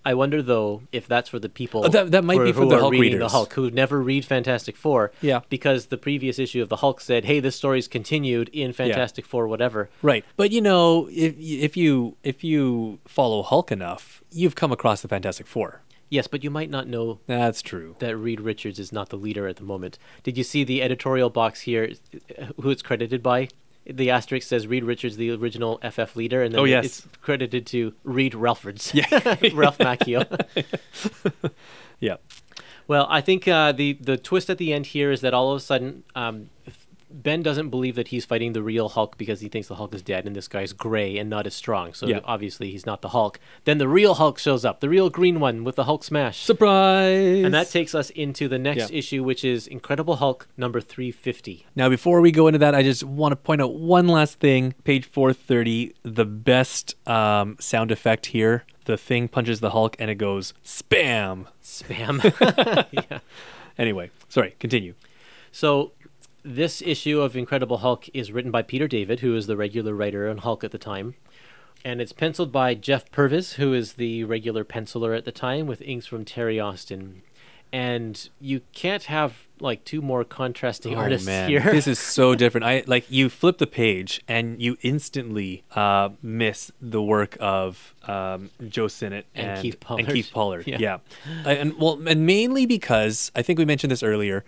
I wonder, though, if that's for the people that might be for the Hulk readers. The Hulk, who never read Fantastic Four. Yeah. Because the previous issue of the Hulk said, hey, this story's continued in Fantastic Four, whatever. Right. But, if you follow Hulk enough, you've come across the Fantastic Four. Yes, but you might not know that's true that Reed Richards is not the leader at the moment. Did you see the editorial box here, who it's credited by? the asterisk says Reed Richards, the original FF leader, and then it's credited to Reed Ralfords. Yeah. Ralph Macchio. Yeah. Well, I think the twist at the end here is that all of a sudden Ben doesn't believe that he's fighting the real Hulk because he thinks the Hulk is dead and this guy's gray and not as strong. So obviously he's not the Hulk. Then the real Hulk shows up, the real green one with the Hulk smash. Surprise! And that takes us into the next issue, which is Incredible Hulk number 350. Now, before we go into that, I just want to point out one last thing. Page 430, the best sound effect here. The Thing punches the Hulk and it goes spam. Spam. Yeah. Anyway, sorry, continue. So this issue of Incredible Hulk is written by Peter David, who is the regular writer on Hulk at the time. And it's penciled by Jeff Purvis, who is the regular penciler at the time, with inks from Terry Austin. And you can't have like two more contrasting artists here. This is so different. You flip the page and you instantly miss the work of Joe Sinnott and Keith Pollard. Yeah. And mainly because I think we mentioned this earlier.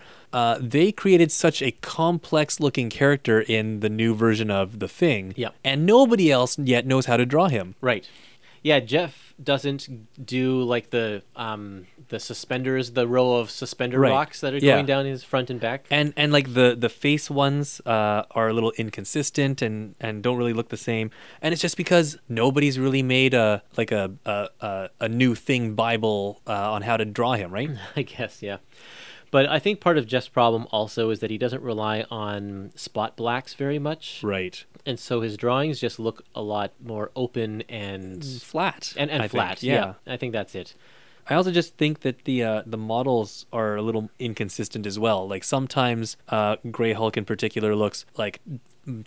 They created such a complex looking character in the new version of The Thing. Yeah. And nobody else yet knows how to draw him. Right. Yeah, Jeff doesn't do like the suspenders, the row of suspender rocks that are going down his front and back. And like the face ones are a little inconsistent and don't really look the same. And it's just because nobody's really made a new Thing Bible on how to draw him, right? I guess, yeah. But I think part of Jeff's problem also is that he doesn't rely on spot blacks very much. Right. And so his drawings just look a lot more open and flat. And flat. Think. Yeah. I think that's it. I also just think that the models are a little inconsistent as well. Like sometimes Grey Hulk in particular looks like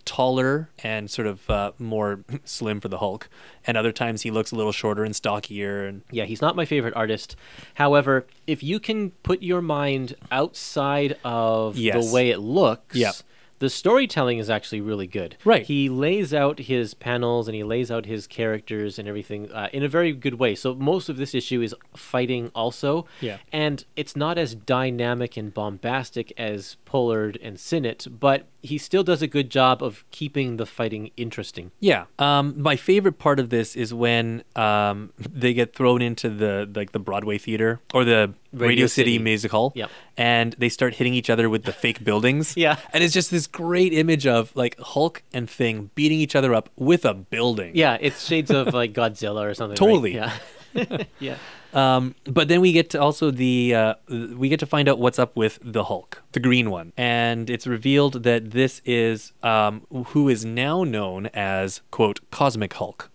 taller and sort of more slim for the Hulk, and other times he looks a little shorter and stockier. And yeah, he's not my favorite artist. However, if you can put your mind outside of the way it looks, the storytelling is actually really good. Right. He lays out his panels and he lays out his characters and everything in a very good way. So most of this issue is fighting also. Yeah. And it's not as dynamic and bombastic as Pollard and Sinnott, but he still does a good job of keeping the fighting interesting. Yeah. My favorite part of this is when they get thrown into the Broadway theater or the Radio City Music Hall. Yep. And they start hitting each other with the fake buildings. Yeah. And it's just this great image of like Hulk and Thing beating each other up with a building. Yeah, it's shades of like Godzilla or something. Totally. Right? Yeah. Yeah. But then we get to also we get to find out what's up with the Hulk, the green one, and it's revealed that this is who is now known as quote Cosmic Hulk.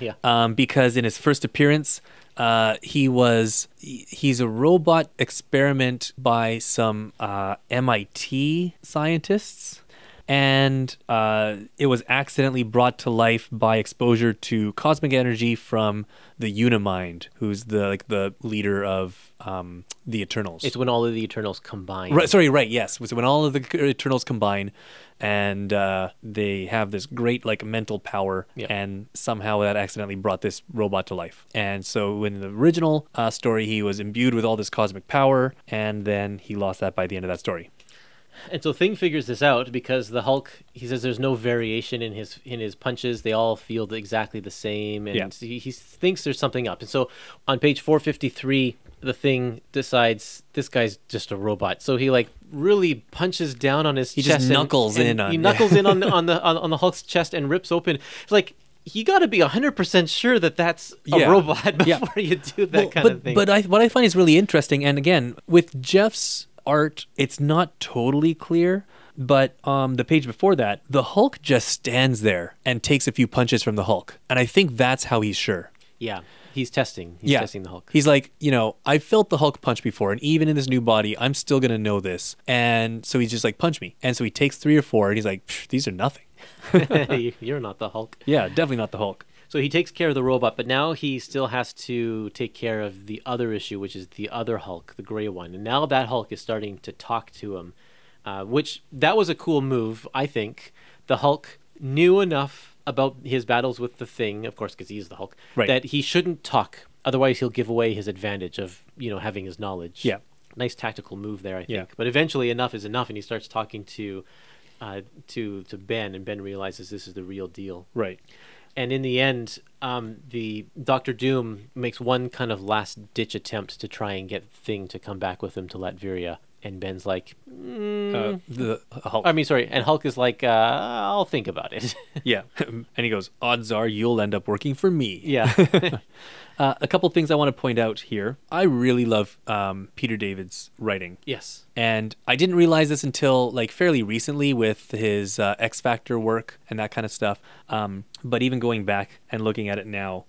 Yeah. Because in his first appearance, he's a robot experiment by some MIT scientists. And it was accidentally brought to life by exposure to cosmic energy from the Unimind, who's the leader of the Eternals. It's when all of the Eternals combine. Right, yes. So when all of the Eternals combine, and they have this great like mental power, and somehow that accidentally brought this robot to life. And so in the original story, he was imbued with all this cosmic power, and then he lost that by the end of that story. And so Thing figures this out because the Hulk, he says there's no variation in his punches. They all feel exactly the same. And he thinks there's something up. And so on page 453, the Thing decides this guy's just a robot. So he like really punches down on his chest. He just knuckles in on the Hulk's chest and rips open. It's like, you got to be 100% sure that that's a robot before you do that kind of thing. But what I find is really interesting, and again, with Jeff's art, it's not totally clear, but the page before that, the Hulk just stands there and takes a few punches from the Hulk. And I think that's how he's sure. Yeah. He's testing. He's testing the Hulk. He's like, I felt the Hulk punch before, and even in this new body, I'm still going to know this. And so he's just like, punch me. And so he takes 3 or 4, and he's like, these are nothing. You're not the Hulk. Yeah, definitely not the Hulk. So he takes care of the robot, but now he still has to take care of the other issue, which is the other Hulk, the gray one. And now that Hulk is starting to talk to him, which that was a cool move, I think. The Hulk knew enough about his battles with the Thing, of course, because he's the Hulk, that he shouldn't talk. Otherwise, he'll give away his advantage of, having his knowledge. Yeah. Nice tactical move there, I think. Yeah. But eventually enough is enough, and he starts talking to to Ben, and Ben realizes this is the real deal. Right. And in the end, the Doctor Doom makes one kind of last-ditch attempt to try and get Thing to come back with him to Latveria. And Ben's like, The Hulk. and Hulk is like, I'll think about it. Yeah. And he goes, odds are you'll end up working for me. Yeah. A couple things I want to point out here. I really love Peter David's writing. Yes. And I didn't realize this until like fairly recently with his X Factor work and that kind of stuff. But even going back and looking at it now,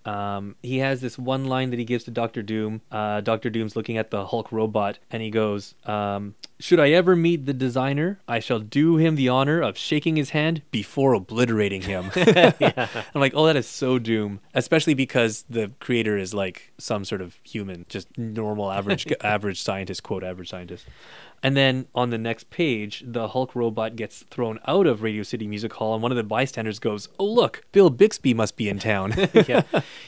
he has this one line that he gives to Doctor Doom. Doctor Doom's looking at the Hulk robot and he goes, should I ever meet the designer, I shall do him the honor of shaking his hand before obliterating him. Yeah. I'm like, oh, that is so Doom, especially because the creator is like some sort of human, just normal, average scientist, quote, average scientist. And then on the next page, the Hulk robot gets thrown out of Radio City Music Hall, and one of the bystanders goes, oh, look, Bill Bixby must be in town.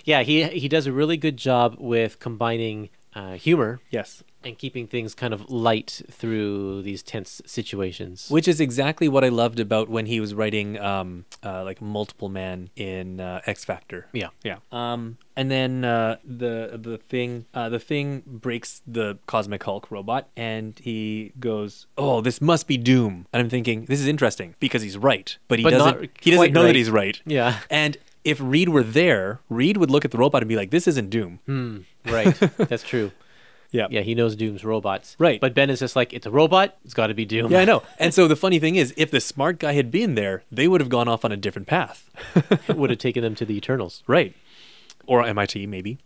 Yeah, he does a really good job with combining humor Yes. and keeping things kind of light through these tense situations. Which is exactly what I loved about when he was writing like Multiple Man in X Factor. Yeah. Yeah. And then the thing breaks the Cosmic Hulk robot, and he goes, "Oh, this must be Doom." And I'm thinking, this is interesting because he's right, but he doesn't know that he's right. Yeah. And if Reed were there, Reed would look at the robot and be like, "This isn't Doom." Right. That's true. Yeah. Yeah, he knows Doom's robots. Right. But Ben is just like, it's a robot, it's got to be Doom. Yeah, I know. And so the funny thing is, if the smart guy had been there, they would have gone off on a different path. It would have taken them to the Eternals. Right. Or MIT, maybe.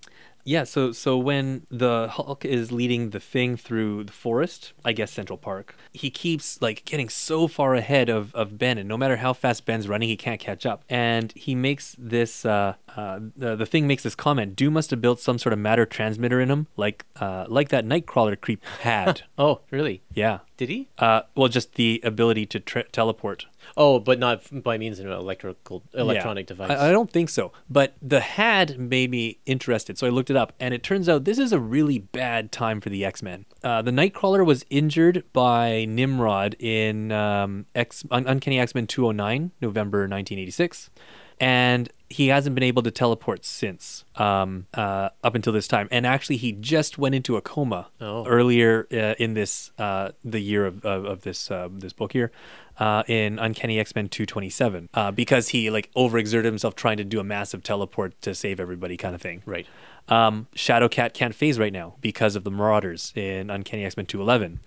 Yeah, so when the Hulk is leading the Thing through the forest, I guess Central Park, he keeps like getting so far ahead of Ben, and no matter how fast Ben's running, he can't catch up. And he makes this, the Thing makes this comment, Doom must have built some sort of matter transmitter in him, like that Nightcrawler creep had. Oh, really? Yeah. Did he? Well, just the ability to teleport. Oh, but not by means of an electronic device. I don't think so. But the had made me interested, so I looked it up, and it turns out this is a really bad time for the X-Men. The Nightcrawler was injured by Nimrod in Uncanny X-Men 209, November 1986. And he hasn't been able to teleport since, up until this time. And actually, he just went into a coma earlier in this the year of this book here, in Uncanny X-Men 227, because he like overexerted himself trying to do a massive teleport to save everybody, kind of thing. Right. Shadowcat can't phase right now because of the Marauders in Uncanny X-Men 211.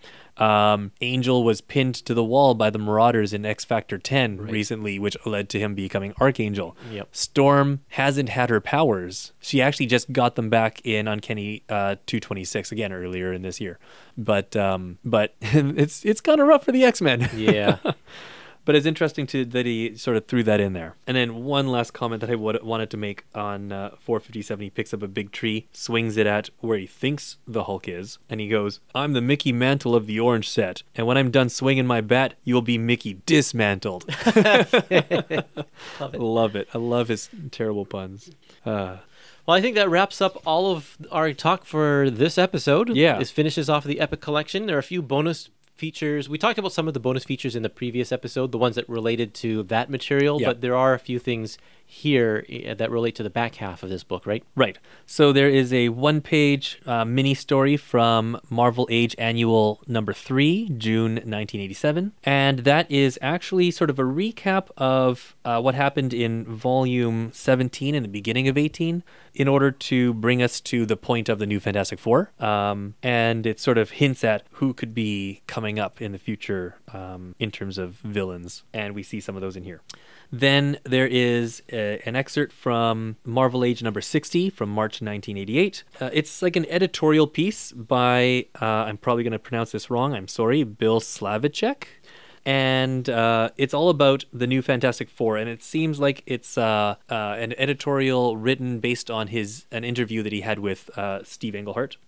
Angel was pinned to the wall by the Marauders in X Factor 10 recently, which led to him becoming Archangel. Yep. Storm hasn't had her powers. She actually just got them back in Uncanny 226 again earlier in this year. But it's kind of rough for the X-Men. Yeah. But it's interesting that he sort of threw that in there. And then one last comment that I wanted to make on 457, he picks up a big tree, swings it at where he thinks the Hulk is, and he goes, I'm the Mickey Mantle of the Orange set, and when I'm done swinging my bat, you'll be Mickey dismantled. Love it. I love his terrible puns. Well, I think that wraps up all of our talk for this episode. Yeah. This finishes off the Epic Collection. There are a few bonus features. We talked about some of the bonus features in the previous episode, the ones that related to that material, but there are a few things here that relate to the back half of this book, right? Right. So there is a one-page mini story from Marvel Age Annual number 3, June 1987, and that is actually sort of a recap of what happened in volume 17 and the beginning of 18 in order to bring us to the point of the New Fantastic Four, and it sort of hints at who could be coming up in the future in terms of villains, and we see some of those in here. Then there is an excerpt from Marvel Age number 60 from March 1988. It's like an editorial piece by, I'm probably going to pronounce this wrong, I'm sorry, Bill Slavichek. And it's all about the New Fantastic Four, and it seems like it's an editorial written based on an interview that he had with Steve Englehart.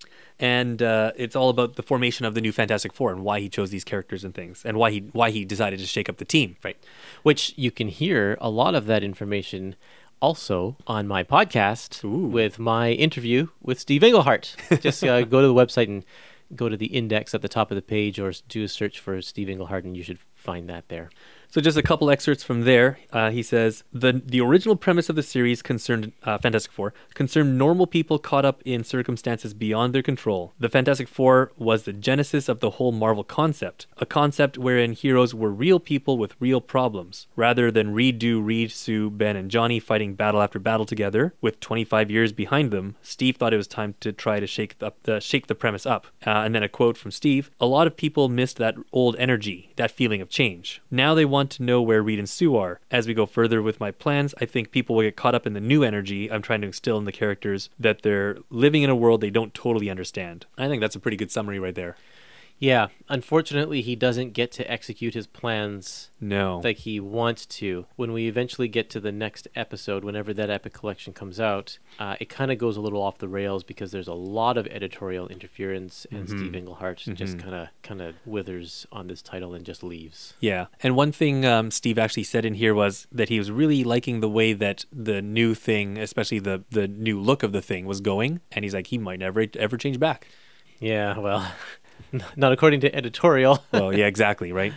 And it's all about the formation of the New Fantastic Four and why he chose these characters and things, and why he decided to shake up the team. Right. Which you can hear a lot of that information also on my podcast with my interview with Steve Englehart. Just go to the website and go to the index at the top of the page, or do a search for Steve Englehart, and you should find that there. So just a couple excerpts from there. He says, the original premise of the series concerned Fantastic Four concerned normal people caught up in circumstances beyond their control. The Fantastic Four was the genesis of the whole Marvel concept, a concept wherein heroes were real people with real problems. Rather than Reed, Sue, Ben, and Johnny fighting battle after battle together, with 25 years behind them, Steve thought it was time to try to shake the premise up. And then a quote from Steve, "A lot of people missed that old energy, that feeling of change. Now they want to know where Reed and Sue are. As we go further with my plans, I think people will get caught up in the new energy I'm trying to instill in the characters, that they're living in a world they don't totally understand." I think that's a pretty good summary right there. Yeah, unfortunately, he doesn't get to execute his plans like he wants to. When we eventually get to the next episode, whenever that epic collection comes out, it kind of goes a little off the rails because there's a lot of editorial interference, and Steve Englehart just kind of withers on this title and just leaves. Yeah, and one thing Steve actually said in here was that he was really liking the way that the new thing, especially the new look of the thing, was going, and he's like, he might never ever change back. Yeah, well... Not according to editorial. Well, yeah, exactly, right?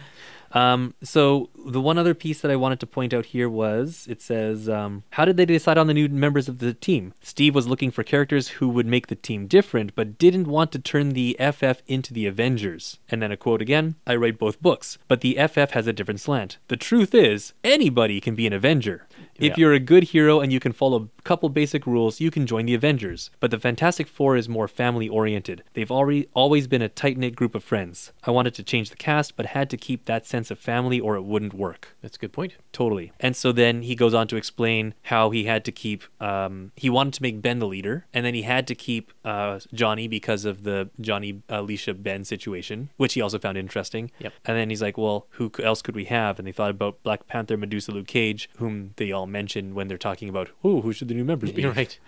So the one other piece that I wanted to point out here was, it says, how did they decide on the new members of the team? Steve was looking for characters who would make the team different, but didn't want to turn the FF into the Avengers. And then a quote again, "I write both books, but the FF has a different slant. The truth is, anybody can be an Avenger. If you're a good hero and you can follow a couple basic rules, you can join the Avengers. But the Fantastic Four is more family-oriented. They've always been a tight-knit group of friends. I wanted to change the cast, but had to keep that sense of family or it wouldn't work." That's a good point. Totally. And so then he goes on to explain how he had to keep, he wanted to make Ben the leader, and then he had to keep Johnny because of the Johnny, Alicia, Ben situation, which he also found interesting. Yep. And then he's like, well, who else could we have? And they thought about Black Panther, Medusa, Luke Cage, whom they all mention when they're talking about, who should the new members be? You're right.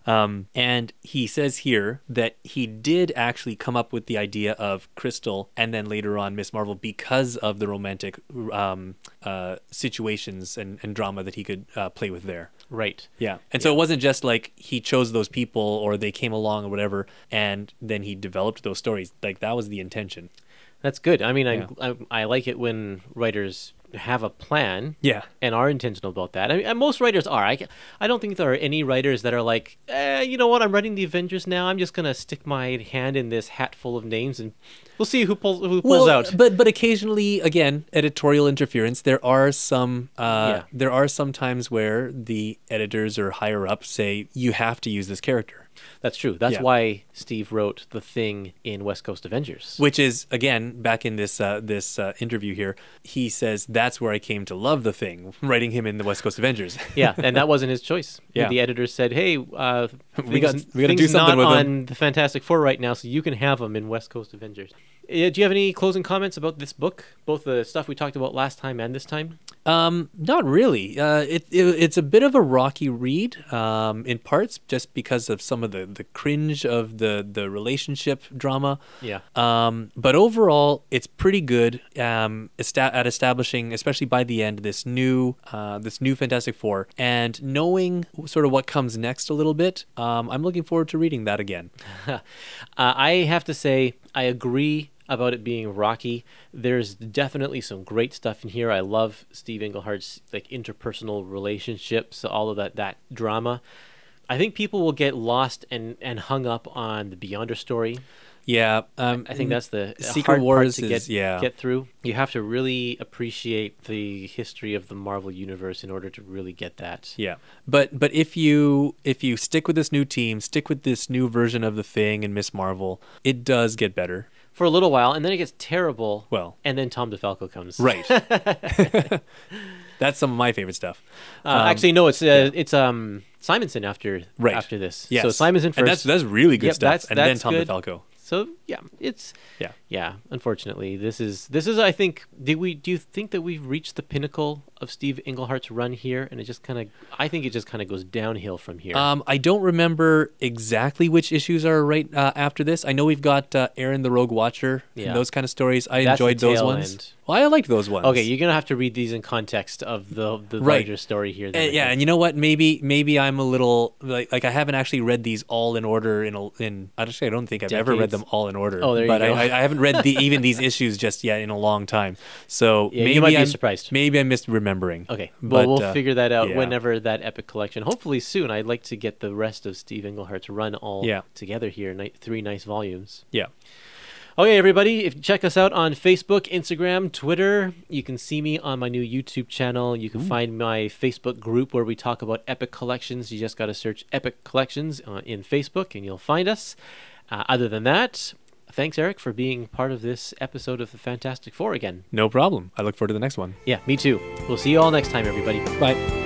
And he says here that he did actually come up with the idea of Crystal and then later on Miss Marvel because of the romantic situations and drama that he could play with there. Right. Yeah. And so it wasn't just like he chose those people or they came along or whatever and then he developed those stories. Like that was the intention. That's good. I mean, I like it when writers have a plan and are intentional about that. I mean, and most writers are. I don't think there are any writers that are like, you know what, I'm writing the Avengers now. I'm just going to stick my hand in this hat full of names and we'll see who pulls out. But occasionally, again, editorial interference. There are some times where the editors or higher up say, you have to use this character. That's true. That's why Steve wrote the Thing in West Coast Avengers. Which is, again, back in this interview here, he says that's where I came to love the Thing, writing him in the West Coast Avengers. Yeah, and that wasn't his choice. Yeah. The editors said, hey, we got to do something with on the Fantastic Four right now, so you can have them in West Coast Avengers. Do you have any closing comments about this book, both the stuff we talked about last time and this time? Not really. It's a bit of a rocky read, in parts, just because of some of the cringe of the relationship drama. Yeah. But overall, it's pretty good at establishing, especially by the end, this new Fantastic Four, and knowing sort of what comes next a little bit. I'm looking forward to reading that again. I have to say, I agree about it being rocky. There's definitely some great stuff in here. I love Steve Englehart's like interpersonal relationships, all of that drama. I think people will get lost and hung up on the Beyonder story. Yeah, I think that's the Secret hard Wars part to get through. You have to really appreciate the history of the Marvel Universe in order to really get that. Yeah, but if you stick with this new team, stick with this new version of the Thing and Miss Marvel, it does get better. For a little while, and then it gets terrible. Well, and then Tom DeFalco comes. Right. That's some of my favorite stuff. Actually, no, it's Simonson after this. Yes. So Simonson first. And that's really good stuff. And then Tom DeFalco. So unfortunately, this is I think do you think that we've reached the pinnacle of Steve Englehart's run here, and I think it just kind of goes downhill from here. I don't remember exactly which issues are right after this. I know we've got Aaron the Rogue Watcher and those kind of stories. I enjoyed those ones. End. Well, I liked those ones. Okay, you're gonna have to read these in context of the larger story here. And you know what? Maybe I'm a little like I haven't actually read these all in order. Actually, I don't think I've ever read them all in order. Oh, there you go. I haven't read even these issues just yet in a long time. So Yeah, maybe you might be I'm surprised. Maybe I'm misremembering. Okay, but well, we'll figure that out yeah. whenever that epic collection. Hopefully soon. I'd like to get the rest of Steve Englehart's run all together here, 3 nice volumes. Yeah. Okay, everybody, if you check us out on Facebook, Instagram, Twitter, you can see me on my new YouTube channel. You can find my Facebook group where we talk about epic collections. You just got to search Epic Collections in Facebook, and you'll find us. Other than that, thanks, Eric, for being part of this episode of the Fantastic Four again. No problem. I look forward to the next one. Yeah, me too. We'll see you all next time, everybody. Bye.